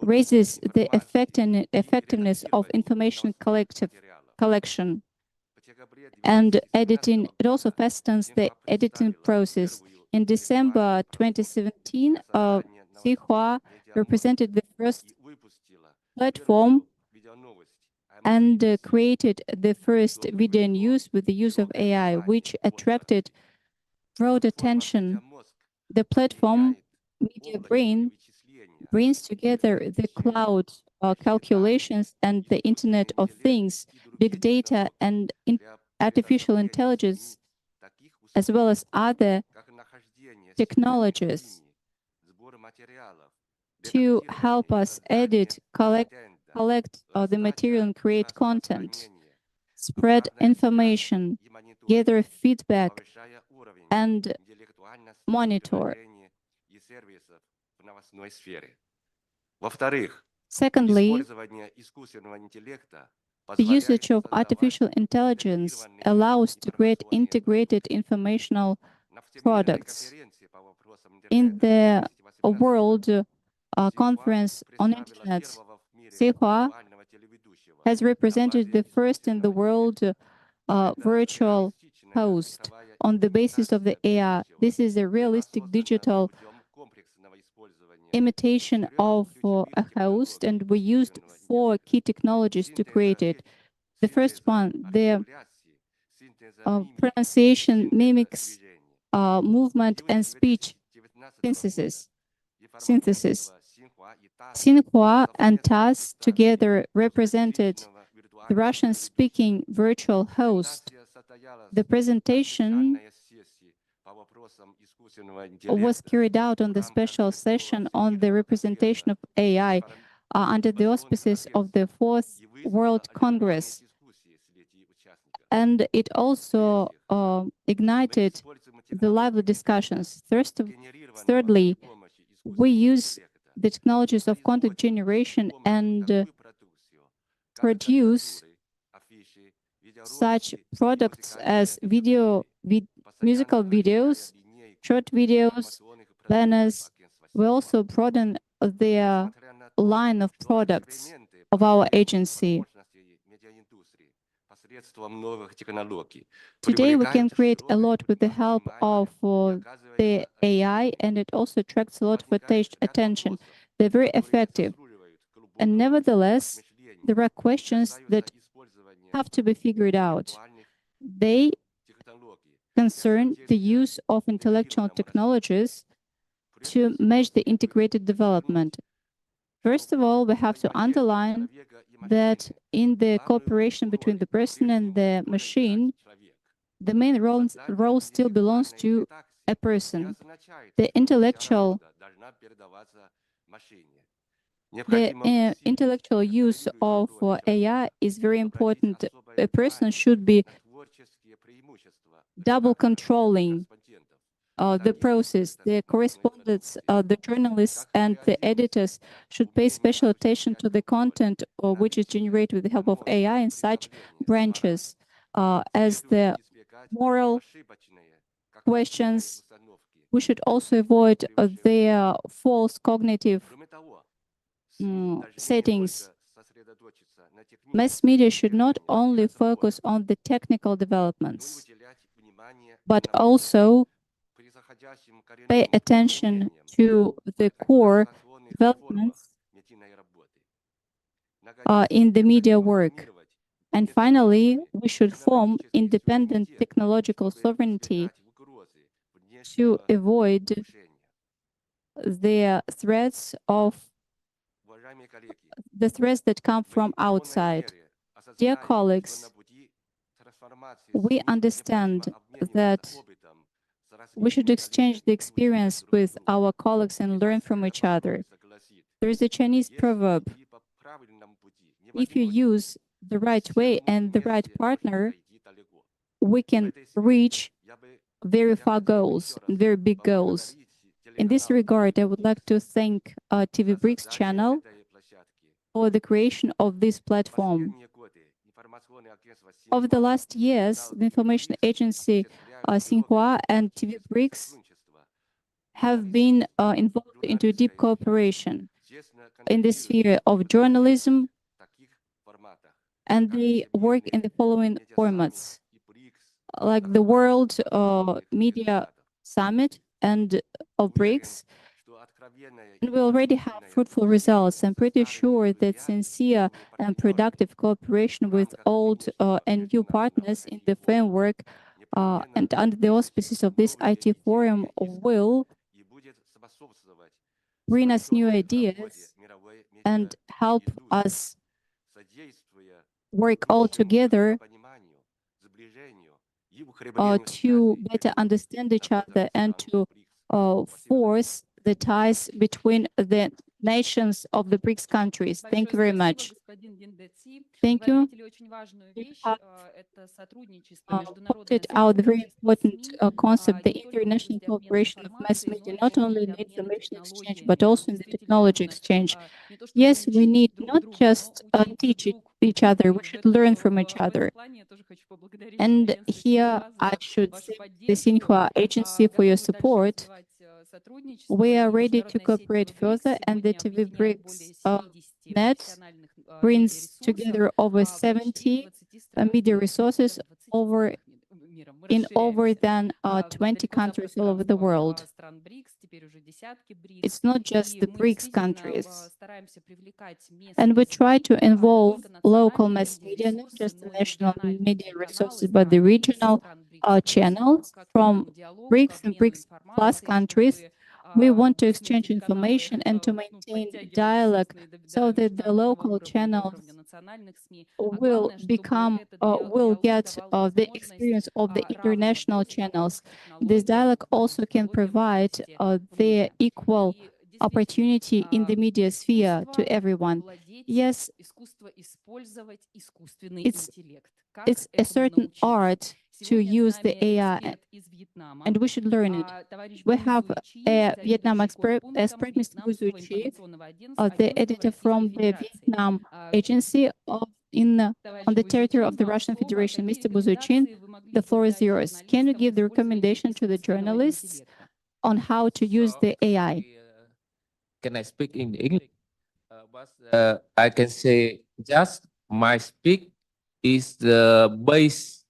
raises the effectiveness of information collection and editing. It also fastens the editing process. In December 2017, Xinhua represented the first platform and created the first video news with the use of AI, which attracted broad attention. The platform Media Brain brings together the cloud calculations and the Internet of Things, big data, and artificial intelligence, as well as other technologies to help us edit, collect the material and create content, spread information, gather feedback, and monitor. Secondly, the usage of artificial intelligence allows to create integrated informational products. In the World Conference on Internet, Xinhua has represented the first in the world virtual host on the basis of the AI. This is a realistic digital imitation of a host, and we used 4 key technologies to create it. The first one, the pronunciation, mimics, movement, and speech synthesis. Xinhua and TASS together represented the Russian-speaking virtual host. The presentation was carried out on the special session on the representation of AI under the auspices of the 4th World Congress. And it also ignited the lively discussions. Thirdly, we use the technologies of content generation and produce such products as musical videos, short videos, banners. We also broaden their line of products of our agency. Today, we can create a lot with the help of the AI, and it also attracts a lot of attention. They're very effective. And nevertheless, there are questions that have to be figured out. They concern the use of intellectual technologies to match the integrated development. First of all, we have to underline that in the cooperation between the person and the machine, the main role still belongs to a person. The intellectual use of AI is very important. A person should be double controlling the process. The correspondents, the journalists, and the editors should pay special attention to the content which is generated with the help of AI in such branches as the moral questions. We should also avoid their false cognitive settings. Mass media should not only focus on the technical developments, but also pay attention to the core developments in the media work. And finally, we should form independent technological sovereignty to avoid the threats that come from outside. Dear colleagues, we understand that we should exchange the experience with our colleagues and learn from each other. There is a Chinese proverb: if you use the right way and the right partner, we can reach very far goals, very big goals. In this regard, I would like to thank TV BRICS channel for the creation of this platform. Over the last years, the information agency Xinhua and TV BRICS have been involved into deep cooperation in the sphere of journalism, and they work in the following formats, like the World Media Summit and of BRICS. And we already have fruitful results. I'm pretty sure that sincere and productive cooperation with old and new partners in the framework and under the auspices of this IT forum will bring us new ideas and help us work all together to better understand each other and to force the ties between the nations of the BRICS countries. Thank you very much. Thank you. You have pointed out the very important concept, the international cooperation of mass media, not only in the information exchange, but also in the technology exchange. Yes, we need not just teach each other, we should learn from each other. And here I should thank the Xinhua agency for your support. We are ready to cooperate further, and the TV BRICS net brings together over 70 media resources in over than 20 countries all over the world. It's not just the BRICS countries. And we try to involve local mass media, not just the national media resources, but the regional channels from BRICS and BRICS plus countries. We want to exchange information and to maintain dialogue so that the local channels will get the experience of the international channels. This dialogue also can provide the equal opportunity in the media sphere to everyone. Yes, it's a certain art to use the AI, and we should learn it. We have a Vietnam expert, Mr. Wu Zuchi, the editor from the Vietnam agency of on the territory of the Russian Federation. Mr. Buzuchin, the floor is yours. Can you give the recommendation to the journalists on how to use the AI? Can I speak in English? I can say just my speak is the base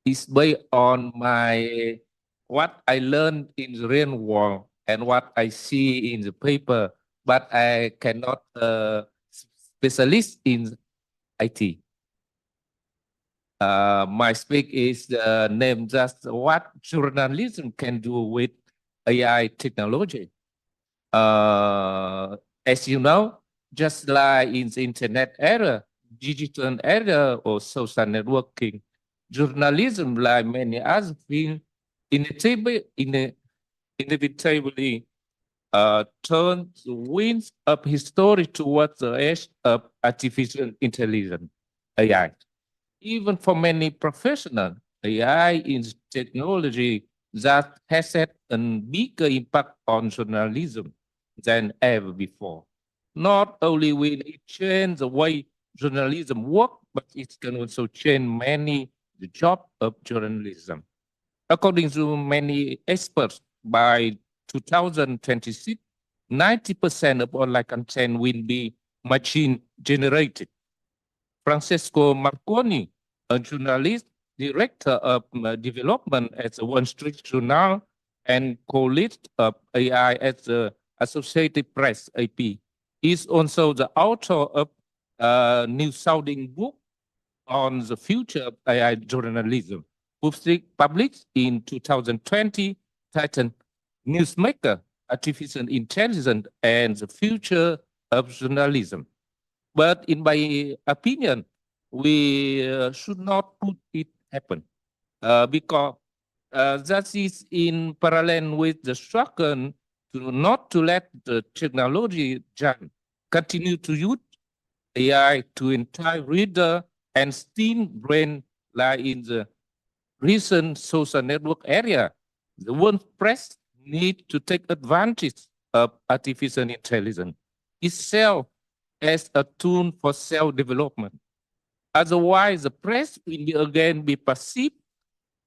is based on my what I learned in the real world and what I see in the paper, but I cannot specialist in IT. My speak is the name just what journalism can do with AI technology. As you know, just like in the internet era, digital era, or social networking, journalism, like many other fields, inevitably turn the winds of history towards the edge of artificial intelligence, AI. Even for many professionals, AI is technology that has had a bigger impact on journalism than ever before. Not only will it change the way journalism works, but it can also change many the job of journalism. According to many experts, by 2026, 90% of online content will be machine generated. Francesco Marconi, a journalist, director of development at the Wall Street Journal, and co-lead of AI at the Associated Press (AP), is also the author of a new sounding book on the future of AI journalism, published in 2020, titled Newsmaker, Artificial Intelligence and the Future of Journalism. But in my opinion, we should not put it happen because that is in parallel with the struggle not to let the technology giant continue to use AI to entice reader and steam brain like in the recent social network area. The world press need to take advantage of artificial intelligence itself as a tool for self-development. Otherwise, the press will again be perceived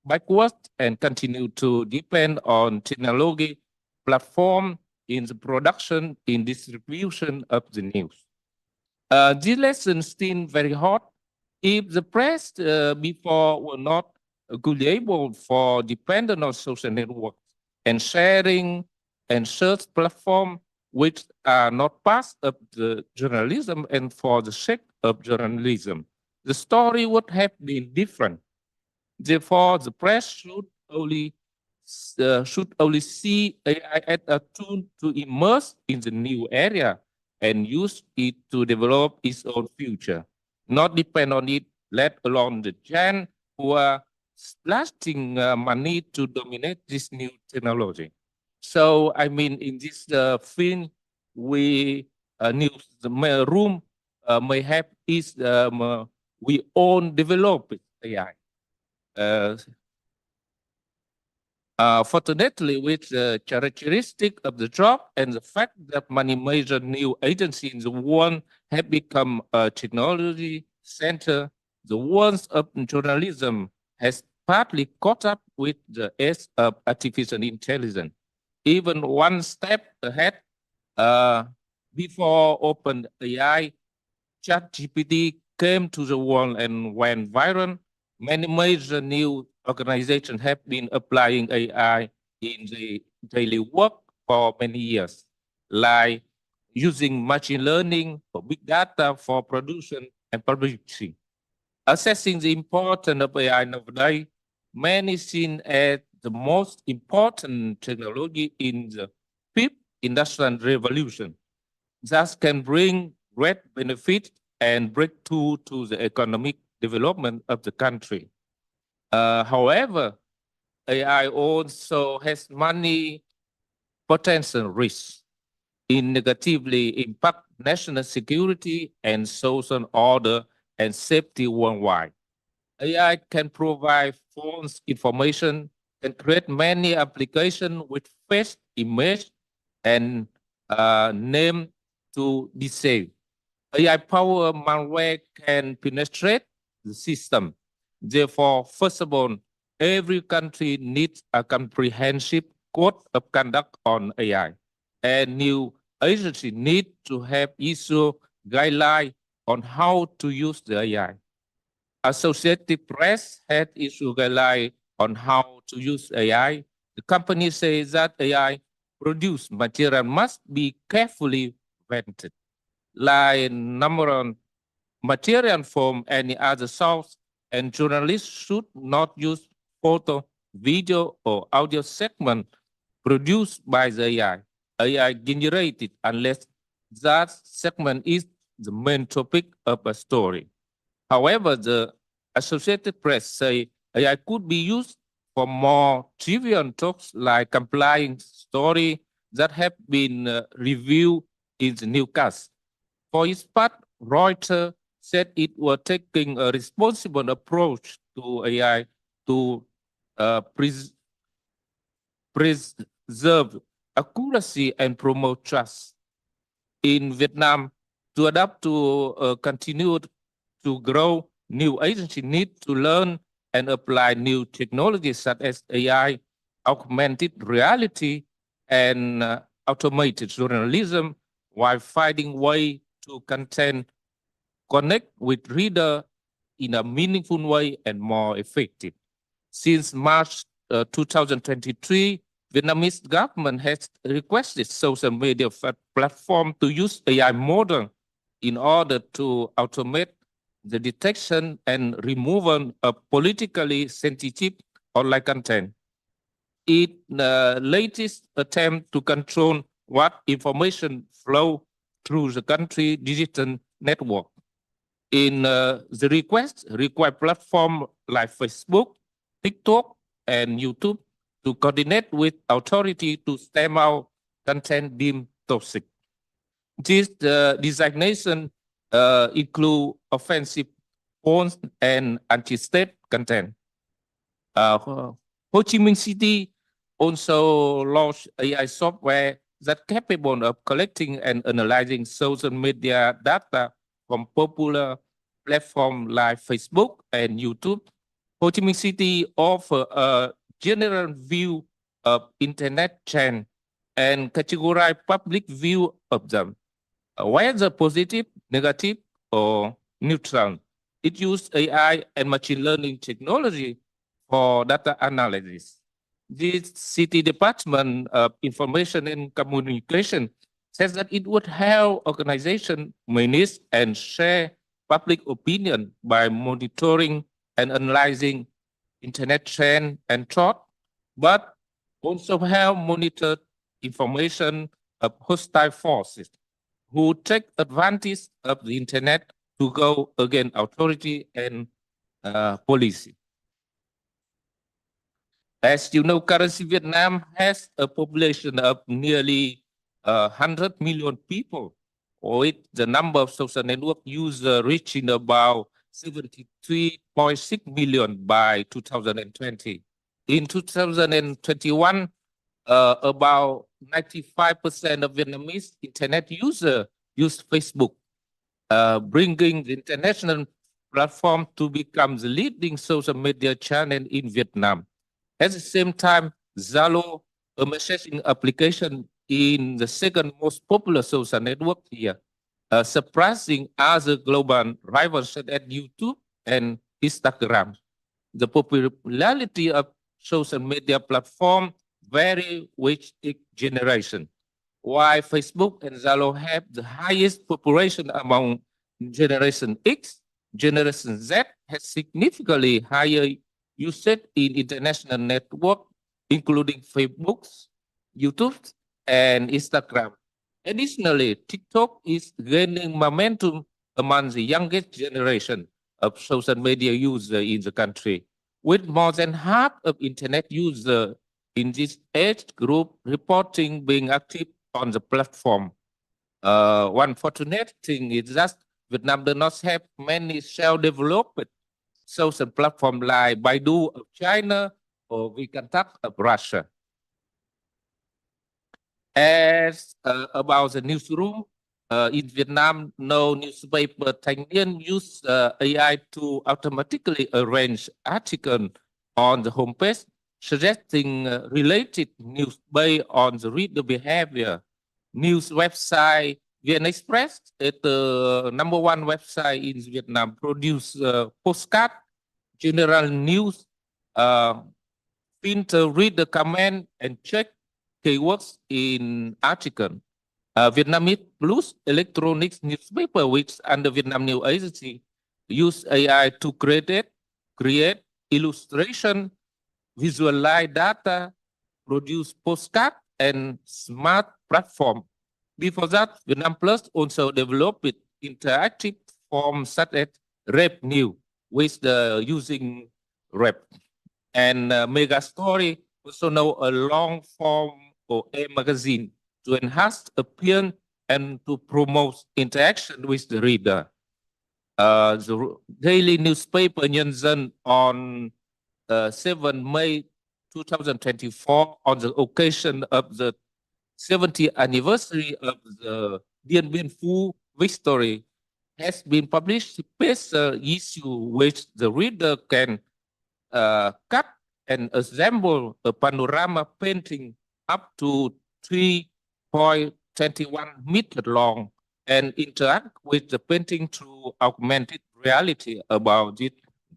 backward and continue to depend on technology platform in the production and distribution of the news. This lesson is still very hot. If the press before were not agreeable for dependent on social networks and sharing and search platform which are not part of the journalism and for the sake of journalism, the story would have been different. Therefore, the press should only see AI as a tool to immerse in the new area and use it to develop its own future, not depend on it, let alone the giant who are blasting money to dominate this new technology. So, I mean, in this field, we news the room may have is we own develop AI. Fortunately, with the characteristic of the job and the fact that many major new agencies in the world have become a technology center, the world of journalism has partly caught up with the age of artificial intelligence. Even one step ahead, before OpenAI, ChatGPT came to the world and went viral, many major new organizations have been applying AI in the daily work for many years, like using machine learning for big data for production and publishing. Assessing the importance of AI nowadays, many seen as the most important technology in the fifth industrial revolution, that can bring great benefit and breakthrough to the economic development of the country. However, AI also has many potential risks in negatively impact national security and social order and safety worldwide. AI can provide false information and create many applications with face, image, and name to deceive. AI-powered malware can penetrate the system. Therefore, first of all, every country needs a comprehensive code of conduct on AI, and new agencies need to have issue guidelines on how to use the AI. Associated Press had issued guidelines on how to use AI. The company says that AI produced material must be carefully vetted, like number on material from any other source, and journalists should not use photo, video, or audio segment produced by the AI generated unless that segment is the main topic of a story. However, the Associated Press say AI could be used for more trivial talks like complying story that have been reviewed in the newscast. For its part, Reuters said it was taking a responsible approach to AI to preserve accuracy and promote trust. In Vietnam, to adapt to continue to grow, new agencies need to learn and apply new technologies such as AI, augmented reality, and automated journalism, while finding ways to connect with reader in a meaningful way and more effective. Since March 2023, Vietnamese government has requested social media platform to use AI model in order to automate the detection and removal of politically sensitive online content. Its latest attempt to control what information flow through the country digital network. In the request, require platforms like Facebook, TikTok, and YouTube to coordinate with authority to stem out content deemed toxic. This designation include offensive porn and anti-state content. Ho Chi Minh City also launched AI software that capable of collecting and analyzing social media data from popular platforms like Facebook and YouTube. Ho Chi Minh City offers a general view of internet trends and categorize public view of them, whether positive, negative, or neutral. It uses AI and machine learning technology for data analysis. The City Department of Information and Communication says that it would help organizations manage and share public opinion by monitoring and analyzing internet trend and thought, but also help monitor information of hostile forces who take advantage of the internet to go against authority and policy. As you know, currently Vietnam has a population of nearly 100 million people, with the number of social network users reaching about 73.6 million by 2020. In 2021, about 95% of Vietnamese internet users use Facebook, bringing the international platform to become the leading social media channel in Vietnam. At the same time, Zalo, a messaging application, in the second most popular social network here, surpassing other global rivals such as YouTube and Instagram. The popularity of social media platform vary with each generation. While Facebook and Zalo have the highest population among Generation X, Generation Z has significantly higher usage in international network, including Facebook, YouTube, and Instagram. Additionally, TikTok is gaining momentum among the youngest generation of social media users in the country, with more than half of internet users in this age group reporting being active on the platform. One fortunate thing is that Vietnam does not have many self-developed social platforms like Baidu of China or WeContact of Russia. As about the newsroom, In Vietnam, no newspaper Thanh Niên use AI to automatically arrange articles on the homepage, suggesting related news based on the reader behavior. News website Vn Express is the #1 website in Vietnam, produce postcard, general news, filter reader comment, and check keywords in article. Vietnamese Plus electronic newspaper, which under Vietnam News Agency, use AI to create illustration, visualize data, produce postcard, and smart platform. Before that, Vietnam Plus also developed interactive forms such as rap news, with using rap. And Mega Story, also know a long form or a magazine to enhance appearance and to promote interaction with the reader. The daily newspaper Nhân Dân on 7 May 2024, on the occasion of the 70th anniversary of the Dien Bien Phu victory, has been published special issue which the reader can cut and assemble a panorama painting up to 3.21 meters long and interact with the painting through augmented reality about this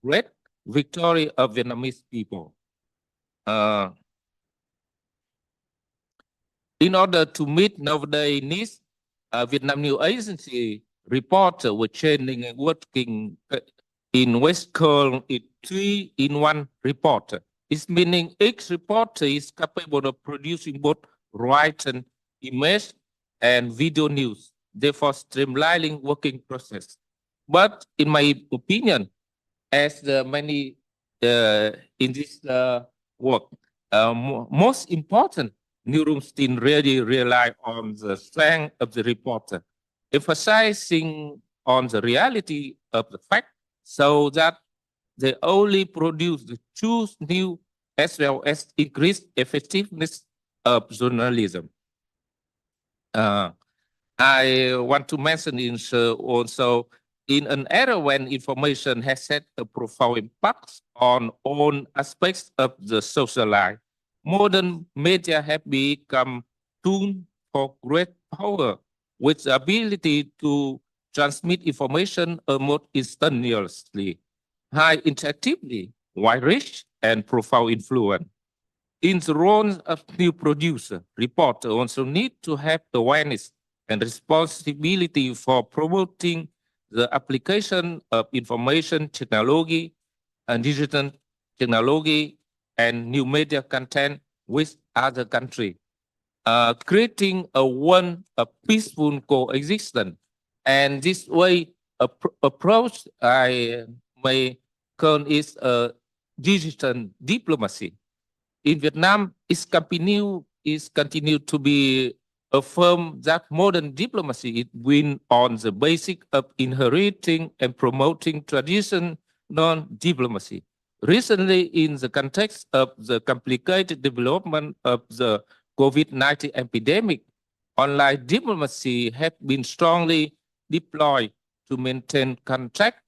great victory of Vietnamese people. In order to meet nowadays needs, Vietnam News Agency reporter were training and working in West Coast in 3-in-1 reporter. It's meaning each reporter is capable of producing both written image and video news, therefore streamlining working process. But in my opinion, as many in this work, most important, newsroom still really rely on the strength of the reporter, emphasizing on the reality of the fact, so that they only produce the true news as well as increase effectiveness of journalism. I want to mention also in an era when information has had a profound impact on all aspects of the social life, modern media have become tools for great power with the ability to transmit information almost instantaneously, high interactively, wide reach, and profound influence. In the role of new producer, reporter also need to have awareness and responsibility for promoting the application of information technology and digital technology and new media content with other countries, creating a peaceful coexistence. And this way approach I may call is a digital diplomacy. In Vietnam, is continue to be affirm that modern diplomacy is built on the basic of inheriting and promoting traditional non-diplomacy. Recently, in the context of the complicated development of the COVID-19 epidemic, online diplomacy has been strongly deployed to maintain contact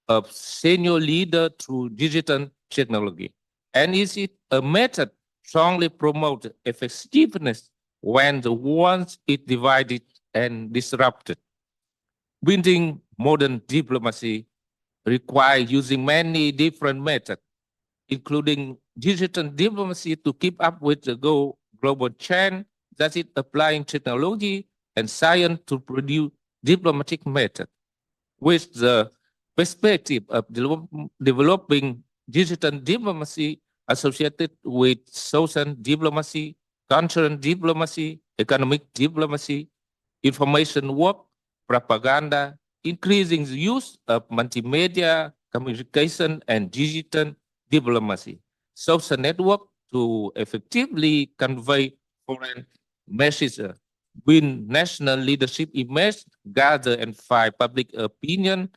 of senior leaders through digital technology. And is it a method strongly promotes effectiveness when the once is divided and disrupted? Building modern diplomacy requires using many different methods, including digital diplomacy to keep up with the global trend, that is applying technology and science to produce diplomatic methods. With the perspective of developing digital diplomacy associated with social diplomacy, cultural diplomacy, economic diplomacy, information work, propaganda, increasing the use of multimedia, communication, and digital diplomacy, social network to effectively convey foreign messages, win national leadership image, gather and find public opinion,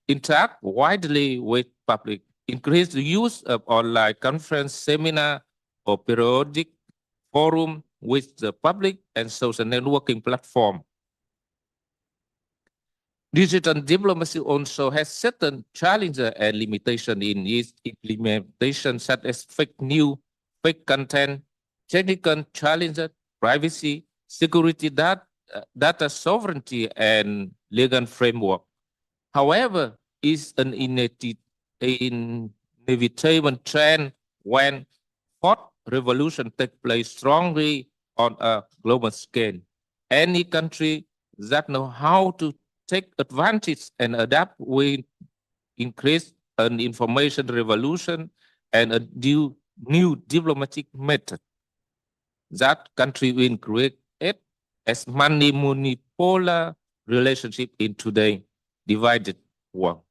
interact widely with public, increase the use of online conference, seminar, or periodic forum with the public and social networking platform. digital diplomacy also has certain challenges and limitations in its implementation, such as fake news, fake content, technical challenges, privacy, security, data sovereignty, and legal framework. However, it's an inevitable trend when fourth revolution takes place strongly on a global scale. Any country that know how to take advantage and adapt will increase an information revolution and a new diplomatic method. That country will create it as monopolar relationship in today's divided world.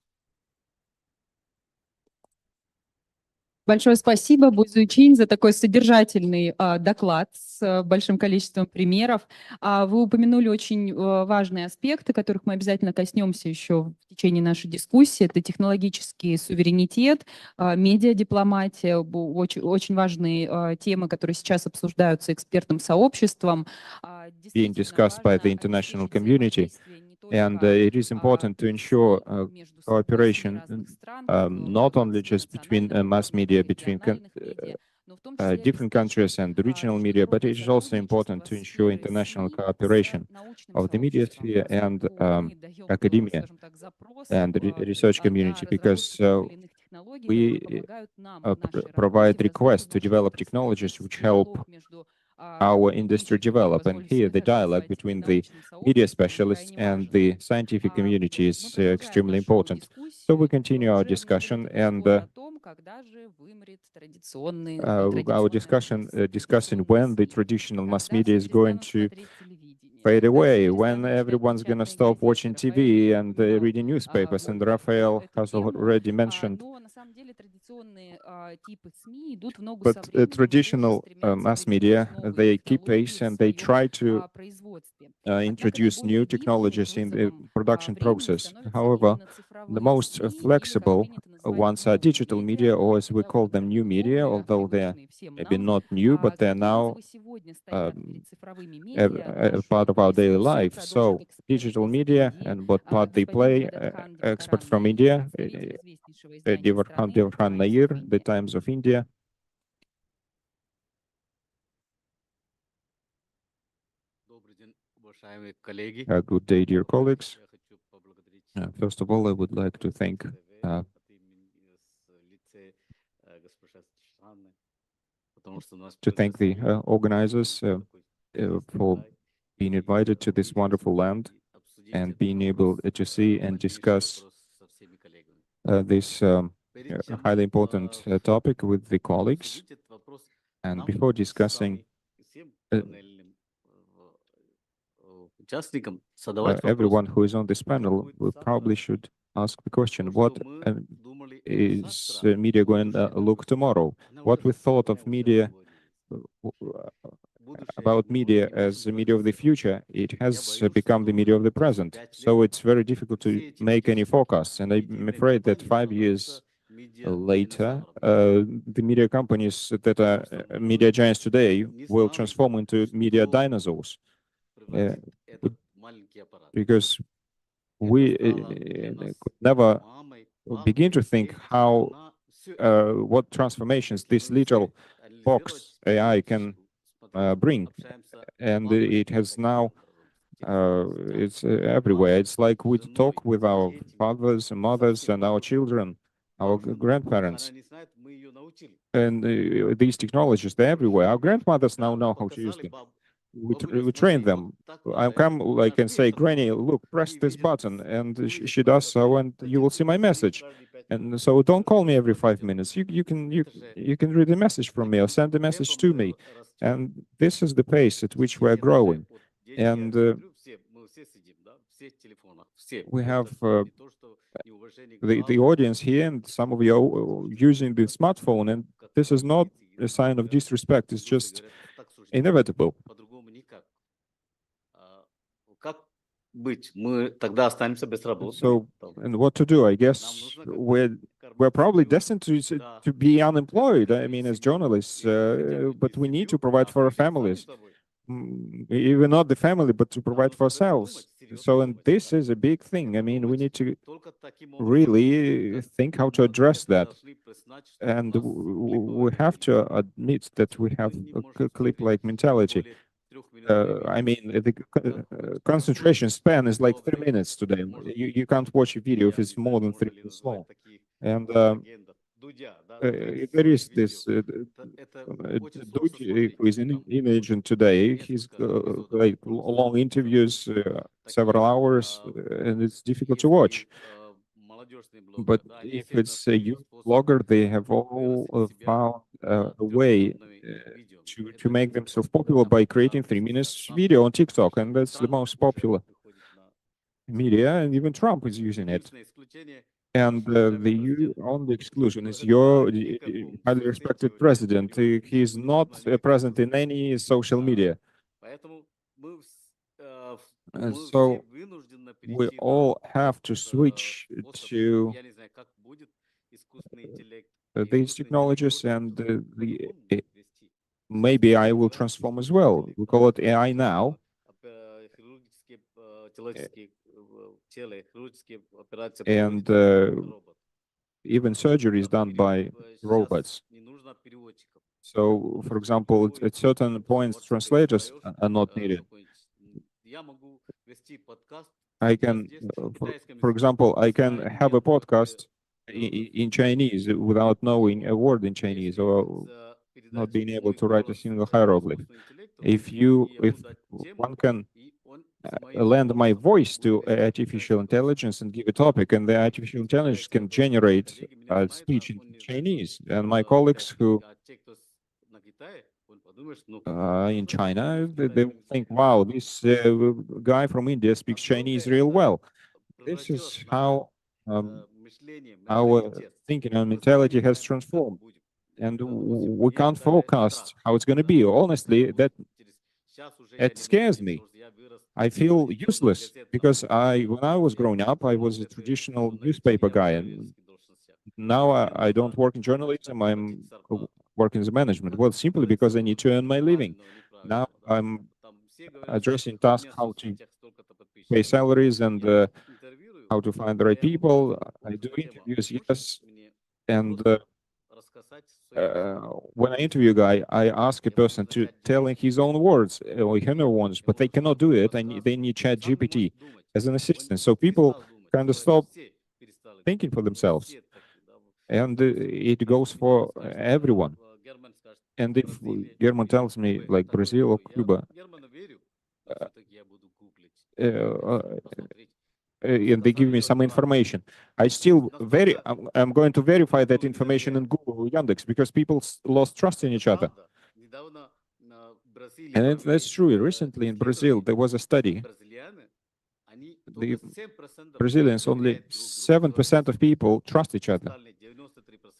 Большое спасибо, Бузучин, за такой содержательный доклад с большим количеством примеров. Вы упомянули очень важные аспекты, которых мы обязательно коснемся еще в течение нашей дискуссии. Это технологический суверенитет, медиадипломатия, очень важные темы, которые сейчас обсуждаются экспертным сообществом. Being discussed by the international community. And it is important to ensure cooperation, not only just between mass media, between different countries and the regional media, but it is also important to ensure international cooperation of the media sphere and academia and the research community, because we provide requests to develop technologies which help our industry develop. And here the dialogue between the media specialists and the scientific community is extremely important. So we continue our discussion, and our discussion discussing when the traditional mass media is going to fade away, when everyone's going to stop watching TV and reading newspapers. And Raphael has already mentioned. But traditional mass media, they keep pace and they try to introduce new technologies in the production process. However, the most flexible ones are digital media, or as we call them, new media, although they're maybe not new, but they're now a part of our daily life. So digital media and what part they play, expert from India, Devarkhan Nair, The Times of India. Good day, dear colleagues. First of all, I would like to thank the organizers for being invited to this wonderful land and being able to see and discuss this highly important topic with the colleagues. And before discussing, everyone who is on this panel, we probably should ask the question, what is media going to look tomorrow? What we thought of media, about media as the media of the future, it has become the media of the present. So it's very difficult to make any forecasts. And I'm afraid that 5 years later, the media companies that are media giants today will transform into media dinosaurs. Because we could never begin to think how what transformations this little box AI can bring, and it has now it's everywhere. It's like we talk with our fathers and mothers and our children, our grandparents, and these technologies, they're everywhere. Our grandmothers now know how to use them. We train them. I come like and say, Granny, look, press this button, and she does so, and you will see my message. And so don't call me every 5 minutes. You can read a message from me or send a message to me. And this is the pace at which we're growing. And we have the audience here, and some of you are using the smartphone, and this is not a sign of disrespect. It's just inevitable. So, and what to do? I guess we're probably destined to be unemployed. I mean, as journalists, but we need to provide for our families. even not the family, but to provide for ourselves. So, and this is a big thing. I mean, we need to really think how to address that. And we have to admit that we have a clip-like mentality. I mean, the concentration span is like 3 minutes today. You can't watch a video if it's more than 3 minutes long. And there is this Dudь, who is in agent today. He's like long interviews, several hours, and it's difficult to watch. But if it's a youth blogger, they have all found a way to make themselves popular by creating 3 minutes video on TikTok, and that's the most popular media, and even Trump is using it. And the only exclusion is your highly respected president. He is not present in any social media. And so we all have to switch to these technologies, and maybe I will transform as well. We call it AI now. And even surgery is done by robots. So, for example, at certain points, translators are not needed. I can, for example, I can have a podcast in Chinese without knowing a word in Chinese or not being able to write a single hieroglyph. If one can lend my voice to artificial intelligence and give a topic, and the artificial intelligence can generate speech in Chinese, and my colleagues who in China, they think, wow, this guy from India speaks Chinese real well. This is how our thinking and mentality has transformed. And we can't forecast how it's going to be. Honestly, it scares me. I feel useless because when I was growing up, I was a traditional newspaper guy, and now I don't work in journalism. I'm working as a management. Well, simply because I need to earn my living. Now I'm addressing tasks how to pay salaries and how to find the right people. I do interviews, yes, and when I interview a guy, I ask a person to tell in his own words or her ones, but they cannot do it. They need ChatGPT as an assistant. So people kind of stop thinking for themselves, and it goes for everyone. And if German tells me, like Brazil or Cuba, and they give me some information, I'm going to verify that information in Google or Yandex, because people lost trust in each other. And that's true. Recently in Brazil, there was a study. The Brazilians, only 7% of people trust each other.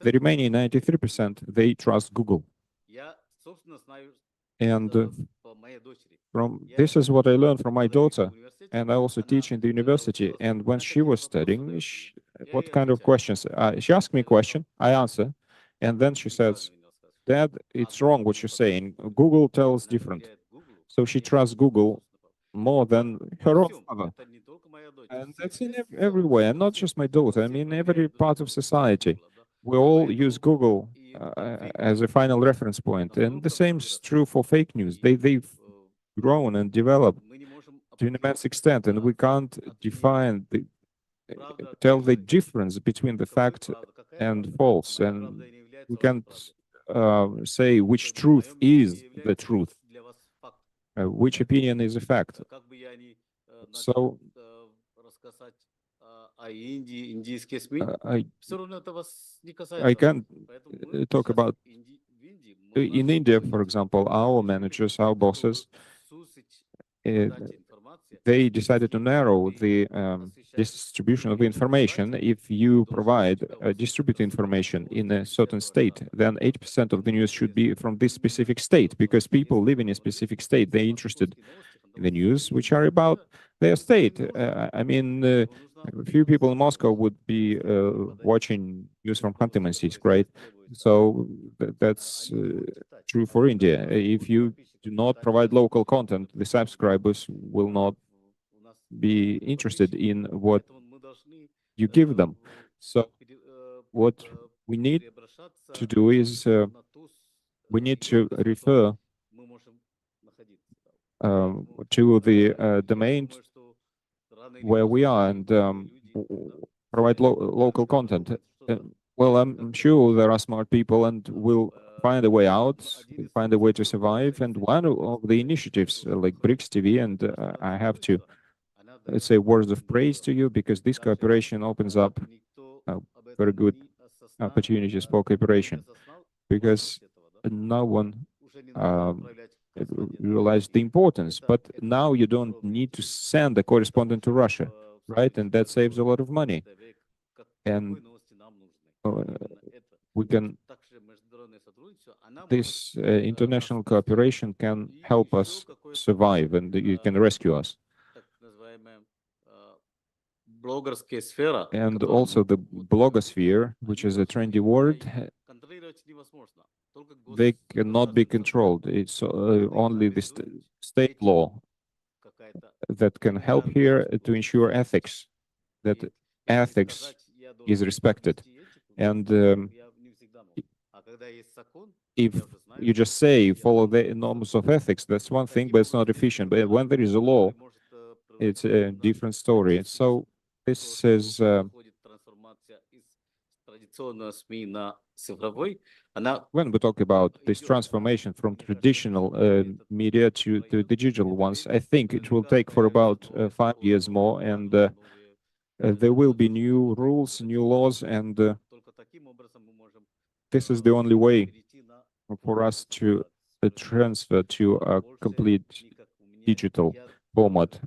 The remaining 93%, they trust Google. And this is what I learned from my daughter. And I also teach in the university. And when she was studying, what kind of questions? She asked me a question, I answer. And then she says, Dad, it's wrong what you're saying. Google tells different. So she trusts Google more than her own father. And that's in everywhere, and not just my daughter. I mean, every part of society. We all use Google as a final reference point. And the same is true for fake news. They've grown and developed to an immense extent, and we can't tell the difference between the fact and false. And we can't say which truth is the truth, which opinion is a fact. So I can talk about in India, for example, our managers, our bosses, they decided to narrow the distribution of information. If you provide distribute information in a certain state, then 80% of the news should be from this specific state, because people live in a specific state. They're interested in the news which are about their state. I mean, a few people in Moscow would be watching news from Khanty-Mansiysk, right? So that's true for India. If you do not provide local content, the subscribers will not be interested in what you give them. So what we need to do is we need to refer to the domain where we are and provide local content. Well, I'm sure there are smart people and will find a way out, find a way to survive. And one of the initiatives like BRICS TV, and I have to say words of praise to you because this cooperation opens up very good opportunities for cooperation because no one realized the importance. But now you don't need to send a correspondent to Russia, right? And that saves a lot of money. And we can, this international cooperation can help us survive and it can rescue us. And also the blogosphere, which is a trendy word, they cannot be controlled. It's only the state law that can help here to ensure ethics, that ethics is respected. And if you just say follow the norms of ethics, that's one thing, but it's not efficient. But when there is a law, it's a different story. So this is when we talk about this transformation from traditional media to digital ones, I think it will take for about 5 years more, and there will be new rules, new laws, and this is the only way for us to transfer to a complete digital format.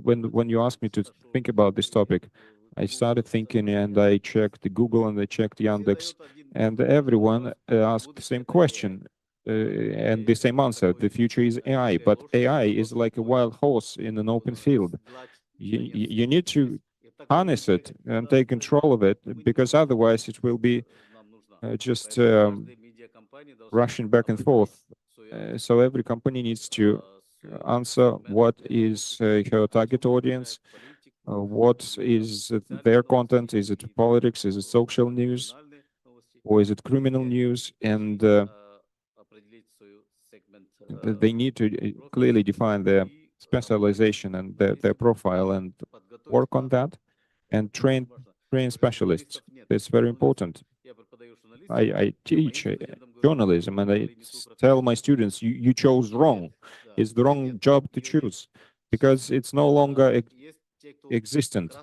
When you asked me to think about this topic, I started thinking and I checked Google and I checked Yandex, and everyone asked the same question and the same answer. The future is AI, but AI is like a wild horse in an open field. You need to harness it and take control of it, because otherwise it will be just rushing back and forth. So every company needs to answer what is her target audience, what is their content, is it politics, is it social news, or is it criminal news, and they need to clearly define their specialization and their profile and work on that and train specialists. That's very important. I teach journalism and I tell my students, you chose wrong. It's the wrong job to choose because it's no longer existent.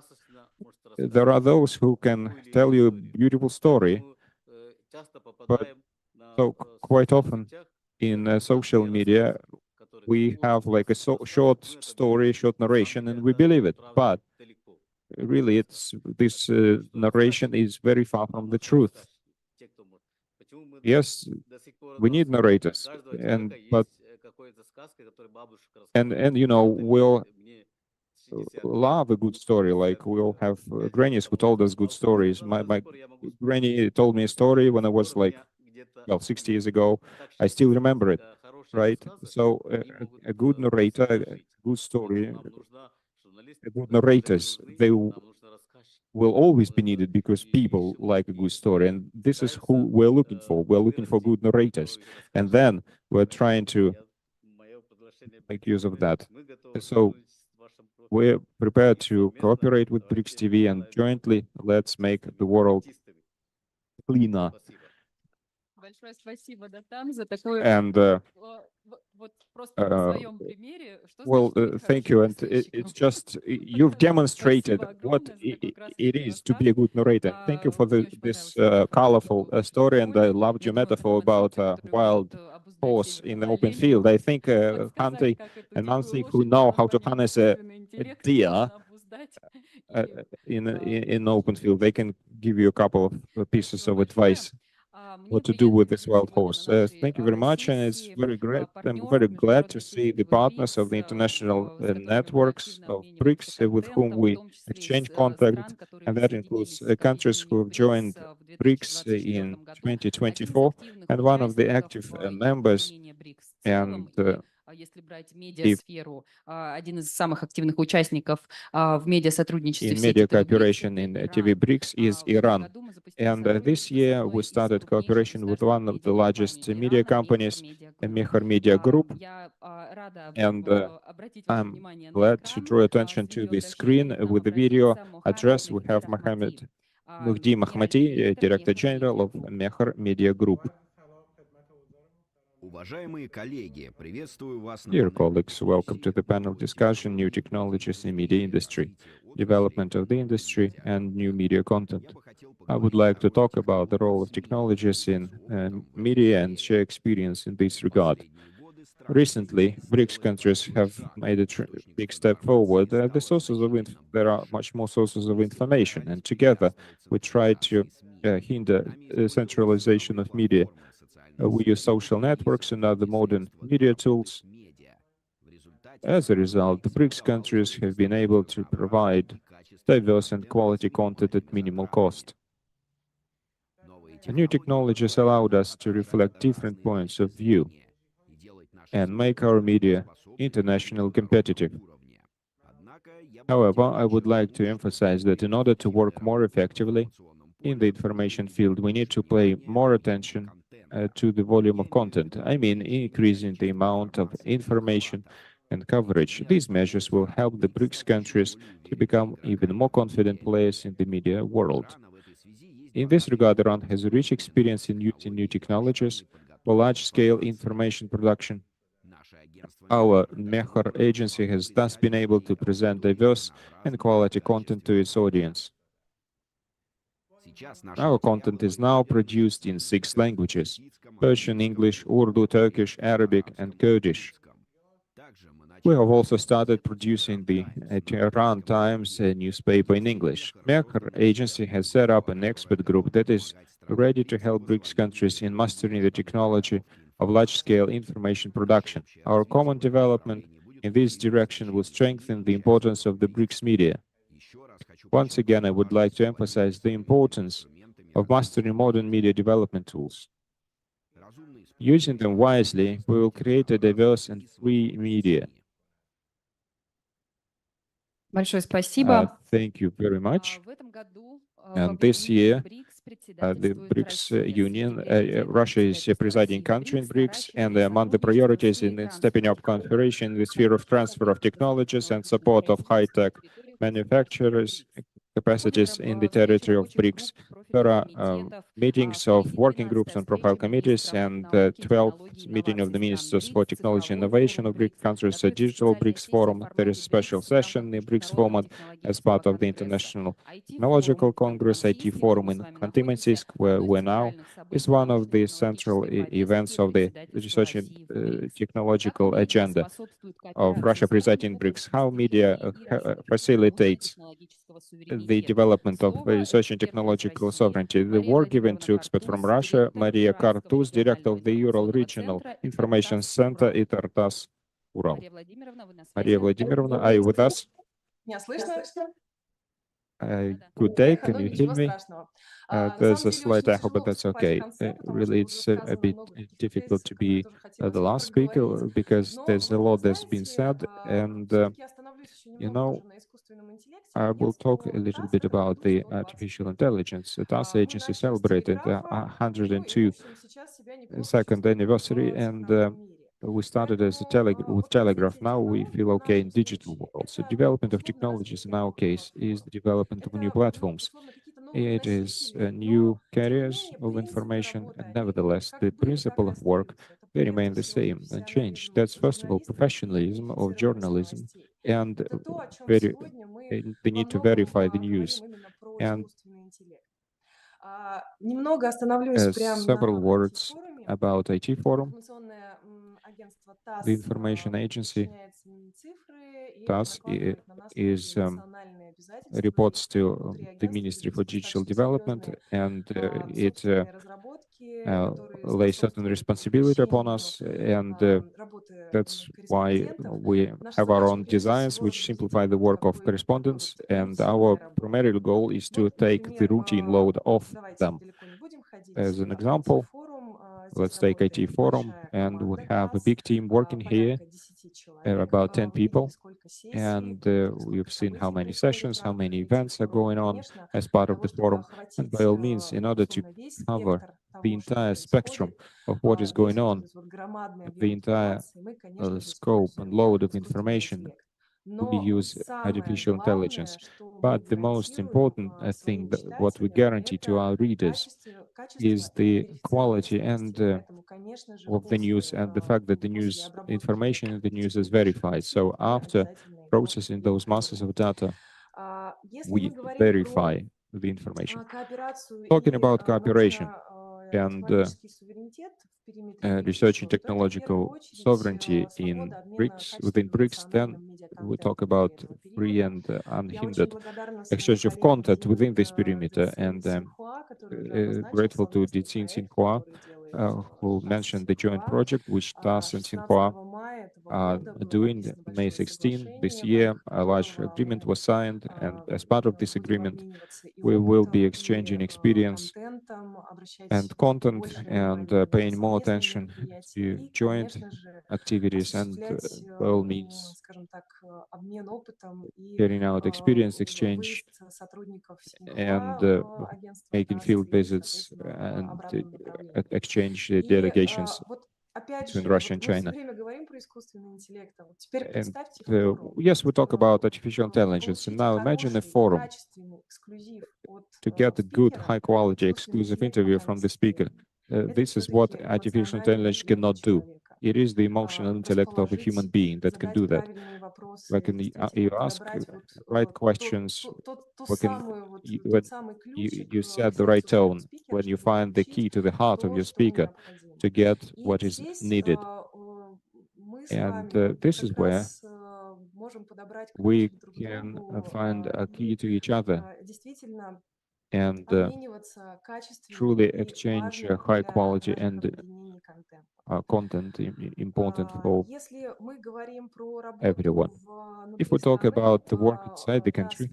There are those who can tell you a beautiful story, but so quite often in social media, we have like a short story, short narration, and we believe it. But really, it's this narration is very far from the truth. Yes, we need narrators, and you know, we'll love a good story. Like we'll have grannies who told us good stories. My granny told me a story when I was like, well, 60 years ago. I still remember it, right? So a good narrator, a good story, a good narrators, they will always be needed because people like a good story, and this is who we're looking for. We're looking for good narrators, and then we're trying to make use of that. So we're prepared to cooperate with BRICS TV and jointly let's make the world cleaner. And well, thank you. And it's just, you've demonstrated what it is to be a good narrator. Thank you for this colorful story. And I loved your metaphor about wild horse in the open field. I think Hunter and Nancy, who know how to harness a deer in open field, they can give you a couple of pieces of advice. what to do with this wild horse. Thank you very much, and it's very great. I'm very glad to see the partners of the international networks of BRICS with whom we exchange contact, and that includes countries who have joined BRICS in 2024, and one of the active members and если брать медиасферу, один из самых активных участников в медиасотрудничестве in в media сети cooperation in TV BRICS is Iran. And this year we started cooperation with one of the largest media companies, Mehar Media Group. And I'm glad to draw attention to the screen with the video address. We have Mohammed Muhdi Mahmati, Director General of Mehar Media Group. Dear colleagues, welcome to the panel discussion, New Technologies in Media Industry, Development of the Industry and New Media Content. I would like to talk about the role of technologies in media and share experience in this regard. Recently, BRICS countries have made a big step forward. There are much more sources of information, and together we try to hinder centralization of media. We use social networks and other modern media tools. As a result, the BRICS countries have been able to provide diverse and quality content at minimal cost. The new technologies allowed us to reflect different points of view and make our media international competitive. However, I would like to emphasize that in order to work more effectively in the information field, we need to pay more attention to the volume of content. I mean, increasing the amount of information and coverage. These measures will help the BRICS countries to become even more confident players in the media world. In this regard, Iran has a rich experience in using new technologies for large-scale information production. Our Mehar agency has thus been able to present diverse and quality content to its audience. Our content is now produced in 6 languages: Persian, English, Urdu, Turkish, Arabic, and Kurdish. We have also started producing the Tehran Times newspaper in English. Mehar agency has set up an expert group that is ready to help BRICS countries in mastering the technology of large-scale information production. Our common development in this direction will strengthen the importance of the BRICS media. Once again, I would like to emphasize the importance of mastering modern media development tools. Using them wisely, we will create a diverse and free media. Большое спасибо. Thank you very much. And this year, the BRICS Union, Russia is a presiding country in BRICS, and among the priorities in stepping up cooperation in the sphere of transfer of technologies and support of high-tech manufacturers capacities in the territory of BRICS. There are meetings of working groups and profile committees, and the 12th meeting of the Ministers for Technology and Innovation of BRICS countries, a digital BRICS forum. There is a special session in the BRICS format as part of the International Technological Congress IT Forum in Khanty-Mansisk, where now is one of the central events of the research and technological agenda of Russia presiding BRICS. How media facilitates the development of research and technological sovereignty. The work given to expert from Russia, Maria Kartuz, director of the Ural Regional Information Center, ITARTAS Ural. Maria Vladimirovna, are you with us? Good day, can you hear me? There's a slight echo, but that's okay. Really, it's a bit difficult to be the last speaker because there's a lot that's been said, and you know, I will talk a little bit about the artificial intelligence. The TASS agency celebrated the 102nd anniversary, and we started as with Telegraph. Now we feel okay in digital world. So development of technologies in our case is the development of new platforms. It is new carriers of information, and nevertheless, the principle of work they remain the same, unchanged. That's first of all professionalism of journalism, and the need to verify the news. And several words about IT forum. The information agency TASS is reports to the Ministry for Digital Development, and it lay certain responsibility upon us, and that's why we have our own designs which simplify the work of correspondents, and our primary goal is to take the routine load off them. As an example, let's take IT forum, and we have a big team working here, about 10 people, and we've seen how many sessions, how many events are going on as part of the forum, and by all means, in order to cover the entire spectrum of what is going on, the entire scope and load of information, we use artificial intelligence. But the most important thing, that what we guarantee to our readers, is the quality and of the news, and the fact that the news information in the news is verified. So after processing those masses of data, we verify the information. Talking about cooperation and research and technological sovereignty in BRICS, within BRICS, then we talk about free and unhindered exchange of content within this perimeter. And grateful to Ditsin Xinhua, who mentioned the joint project which TASS and Xinhua are doing. May 16 this year, a large agreement was signed, and as part of this agreement, we will be exchanging experience and content, and paying more attention to joint activities, and by all means carrying out experience exchange and making field visits and exchange delegations between Russia and China. And yes, we talk about artificial intelligence, and now imagine a forum to get a good, high-quality, exclusive interview from the speaker. This is what artificial intelligence cannot do. It is the emotional intellect of a human being that can do that. When you ask right questions, you set the right tone, when you find the key to the heart of your speaker to get what is needed. And this is where we can find a key to each other and truly exchange high quality and content important for everyone. If we talk about the work inside the country,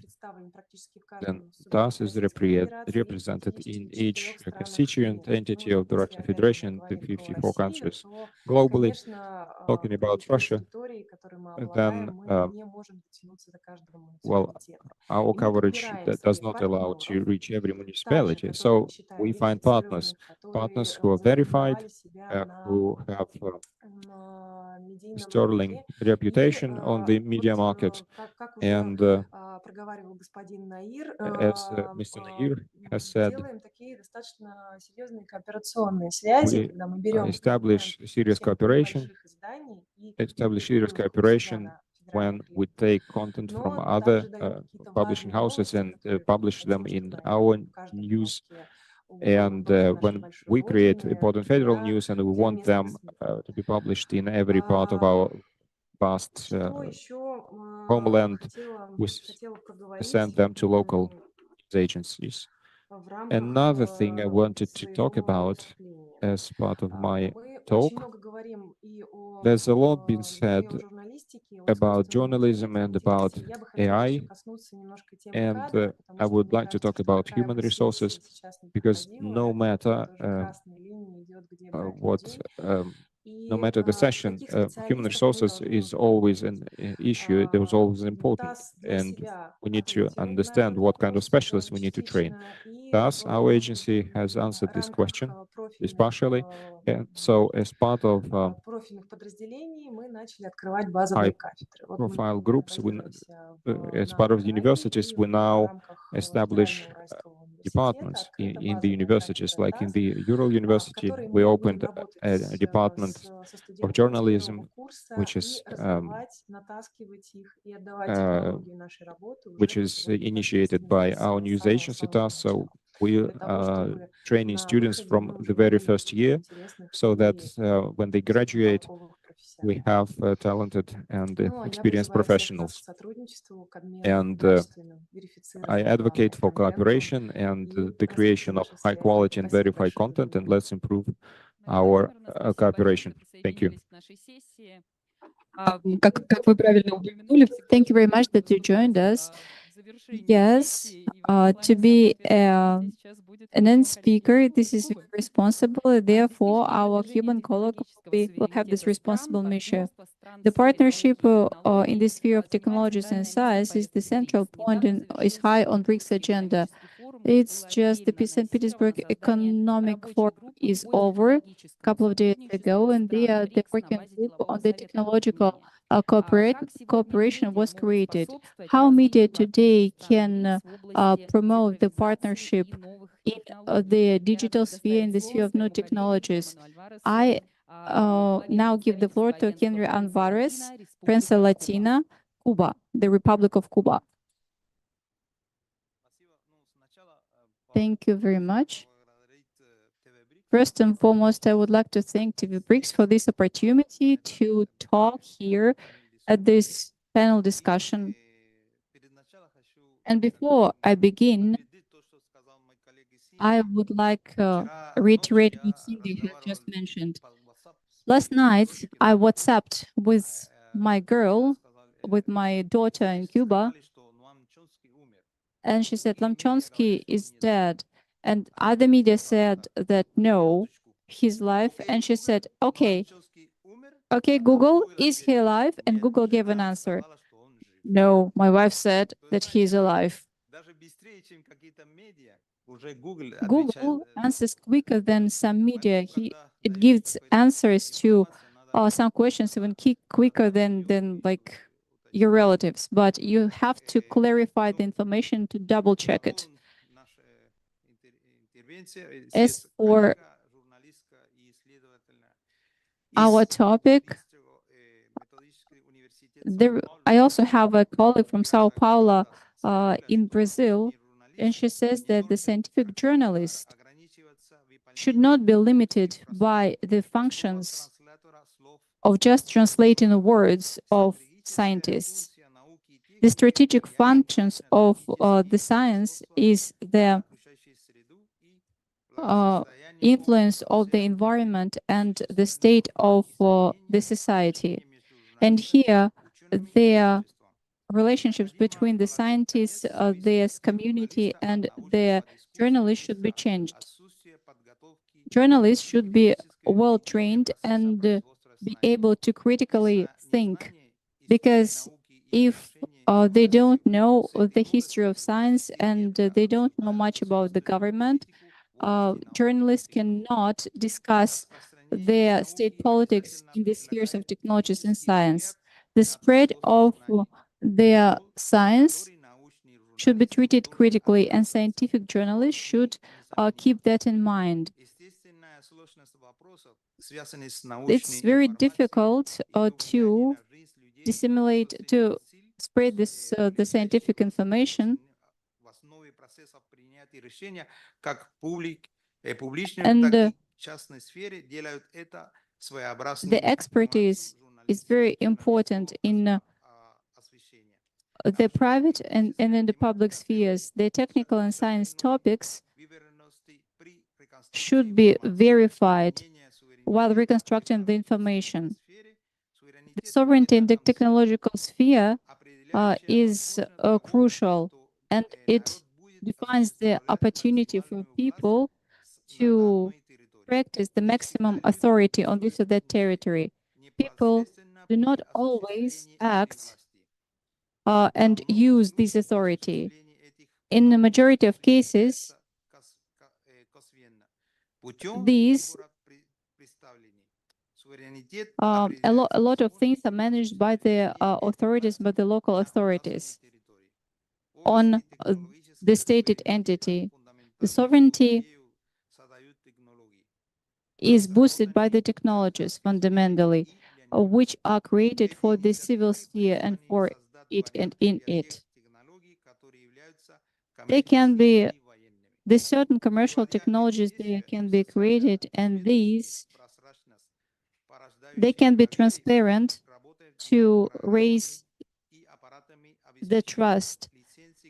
then TASS is represented in each constituent entity of the Russian Federation, the 54 countries globally. Talking about Russia, then, well, our coverage does not allow to reach every municipality. So we find partners who are verified, who have sterling reputation on the media market. And as Mr. Nair has said, we establish serious cooperation when we take content from other publishing houses and publish them in our news. And when we create important federal news and we want them to be published in every part of our vast homeland, we send them to local agencies. Another thing I wanted to talk about as part of my talk, there's a lot been said about journalism and about AI, and I would like to talk about human resources, because no matter no matter the session, human resources is always an issue. It was always important, and we need to understand what kind of specialists we need to train. Thus, our agency has answered this question, partially, and so as part of high-profile groups, as part of the universities, we now establish departments in the universities. Like in the Ural University, we opened a department of journalism, which is initiated by our news agency TASS. So we are training students from the very first year, so that when they graduate, we have talented and experienced professionals. And I advocate for cooperation and the creation of high quality and verified content, and let's improve our cooperation. Thank you. Как вы правильно упомянули, Thank you very much that you joined us. Yes, to be an end speaker, this is very responsible. Therefore, our Cuban colleague will have this responsible mission. The partnership in the sphere of technologies and science is the central point and is high on BRICS agenda. It's just the St. Petersburg Economic Forum is over a couple of days ago, and the working group on the technological cooperation was created. How media today can promote the partnership in the digital sphere, in the sphere of new technologies? I now give the floor to Henry Alvarez, Prensa Latina, Cuba, the Republic of Cuba. Thank you very much. First and foremost, I would like to thank TV BRICS for this opportunity to talk here at this panel discussion. And before I begin, I would like to reiterate what Cindy had just mentioned. Last night, I WhatsApped with my girl, with my daughter in Cuba, and she said, Lamchonsky is dead. And other media said that no, he's alive. And she said, okay, Google, is he alive? And Google gave an answer. No, my wife said that he is alive. Google answers quicker than some media. It gives answers to some questions even quicker than like your relatives. But you have to clarify the information to double check it. As for our topic, I also have a colleague from Sao Paulo in Brazil, and she says that the scientific journalist should not be limited by the functions of just translating the words of scientists. The strategic functions of the science is the influence of the environment and the state of the society. And here, the relationships between the scientists, their community, and the journalists should be changed. Journalists should be well trained and be able to critically think, because if they don't know the history of science and they don't know much about the government, journalists cannot discuss their state politics in the spheres of technologies and science. The spread of their science should be treated critically, and scientific journalists should keep that in mind. It's very difficult to disseminate, to spread this the scientific information, and the expertise is very important in the private and in the public spheres. The technical and science topics should be verified while reconstructing the information. The sovereignty in the technological sphere is crucial, and it defines the opportunity for people to practice the maximum authority on this or that territory. People do not always act and use this authority. In the majority of cases, these a lot of things are managed by the authorities, by the local authorities on the stated entity. The sovereignty is boosted by the technologies fundamentally, which are created for the civil sphere and for it and in it. There can be the certain commercial technologies that can be created, and these they can be transparent to raise the trust.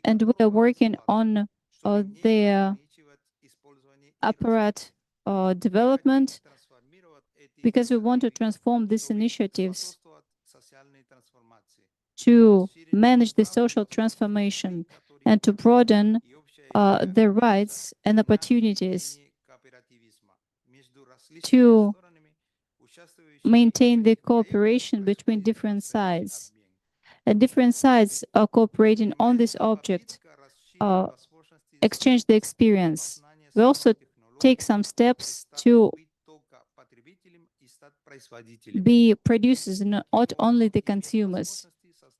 And we are working on their apparat development because we want to transform these initiatives to manage the social transformation and to broaden the rights and opportunities to maintain the cooperation between different sides. And different sides are cooperating on this object, exchange the experience. We also take some steps to be producers, not only the consumers.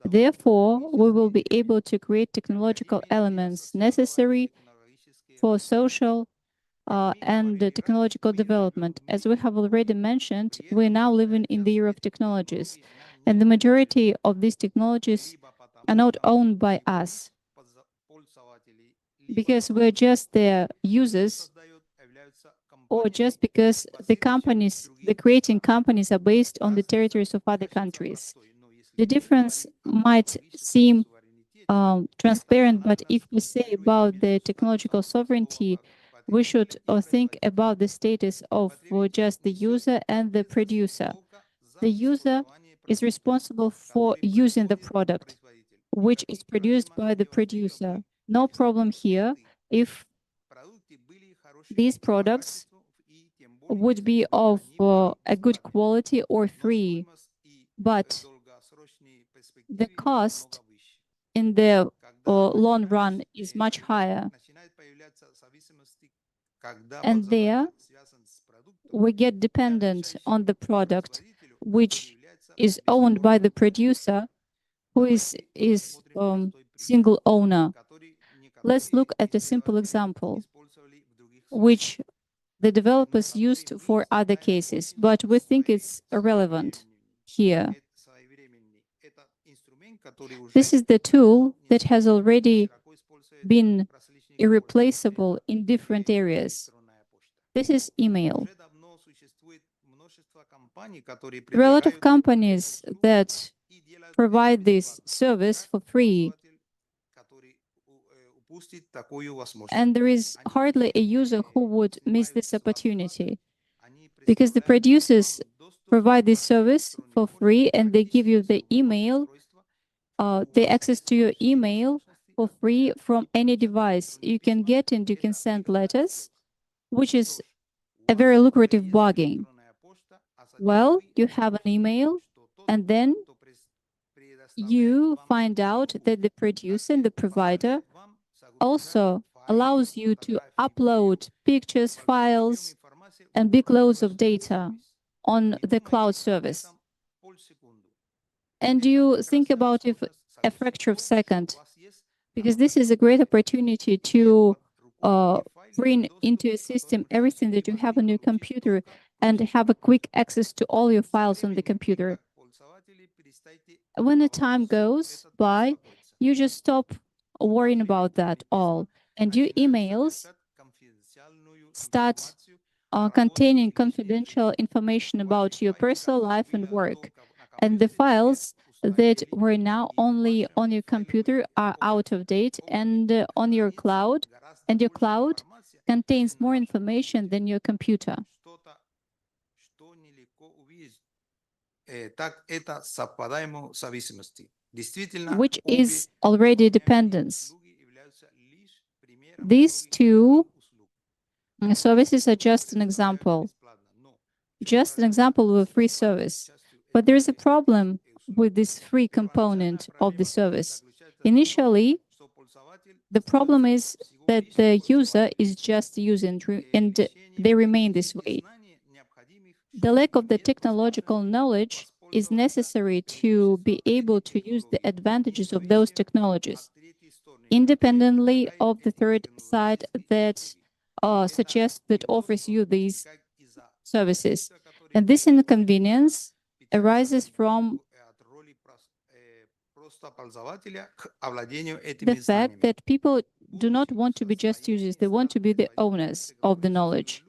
Therefore, we will be able to create technological elements necessary for social and technological development. As we have already mentioned, we're now living in the era of technologies, and the majority of these technologies are not owned by us because we're just their users, or just because the companies, the creating companies, are based on the territories of other countries. The difference might seem transparent, but if we say about the technological sovereignty, we should think about the status of just the user and the producer. The user is responsible for using the product, which is produced by the producer. No problem here if these products would be of a good quality or free, but the cost in the long run is much higher. And there we get dependent on the product, which is owned by the producer, who is single owner. Let's look at a simple example, which the developers used for other cases, but we think it's irrelevant here. This is the tool that has already been irreplaceable in different areas. This is email. There are a lot of companies that provide this service for free, and there is hardly a user who would miss this opportunity, because the producers provide this service for free and they give you the email, the access to your email for free from any device. You can get and you can send letters, which is a very lucrative bargain. Well, you have an email, and then you find out that the producer and the provider also allows you to upload pictures, files, and big loads of data on the cloud service. And you think about it a fraction of a second, because this is a great opportunity to bring into a system everything that you have on your computer and have a quick access to all your files on the computer. When the time goes by, you just stop worrying about that all, and your emails start containing confidential information about your personal life and work. And the files that were now only on your computer are out of date and on your cloud, and your cloud contains more information than your computer. Which is already dependence. These two services are just an example of a free service. But there is a problem with this free component of the service. Initially, the problem is that the user is just using, and they remain this way. The lack of the technological knowledge is necessary to be able to use the advantages of those technologies, independently of the third side that suggests, that offers you these services. And this inconvenience arises from the fact that people do not want to be just users, they want to be the owners of the knowledge.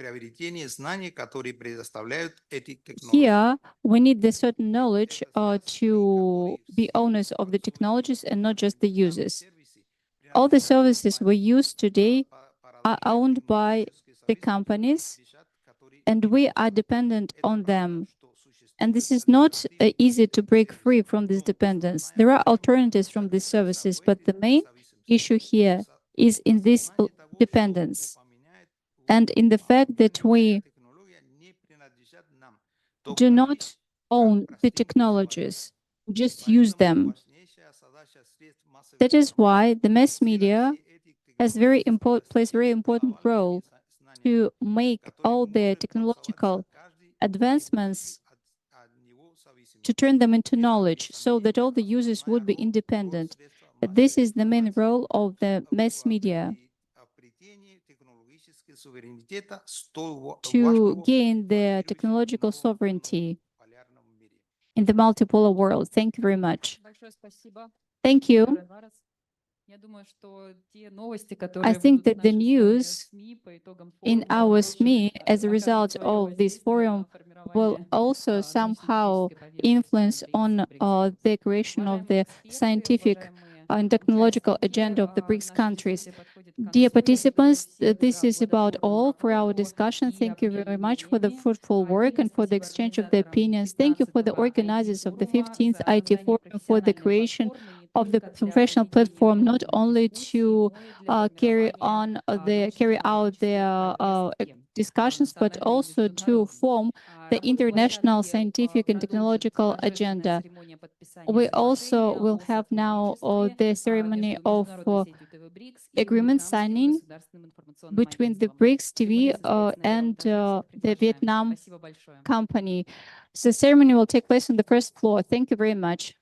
приобретение знаний, которые предоставляют эти технологии. Here, we need the certain knowledge to be owners of the technologies and not just the users. All the services we use today are owned by the companies, and we are dependent on them. And this is not easy to break free from this dependence. There are alternatives from these services, but the main issue here is in this dependence and in the fact that we do not own the technologies, we just use them. That is why the mass media plays very important role to make all the technological advancements, to turn them into knowledge so that all the users would be independent. This is the main role of the mass media, to gain the technological sovereignty in the multipolar world. Thank you very much. Thank you. I think that the news in our SME, as a result of this forum, will also somehow influence on the creation of the scientific and technological agenda of the BRICS countries. Dear participants, this is about all for our discussion. Thank you very much for the fruitful work and for the exchange of the opinions. Thank you for the organizers of the 15th IT Forum for the creation of the professional platform, not only to carry out the discussions, but also to form the international scientific and technological agenda. We also will have now the ceremony of agreement signing between the BRICS TV and the Vietnam company. The ceremony will take place on the first floor. Thank you very much.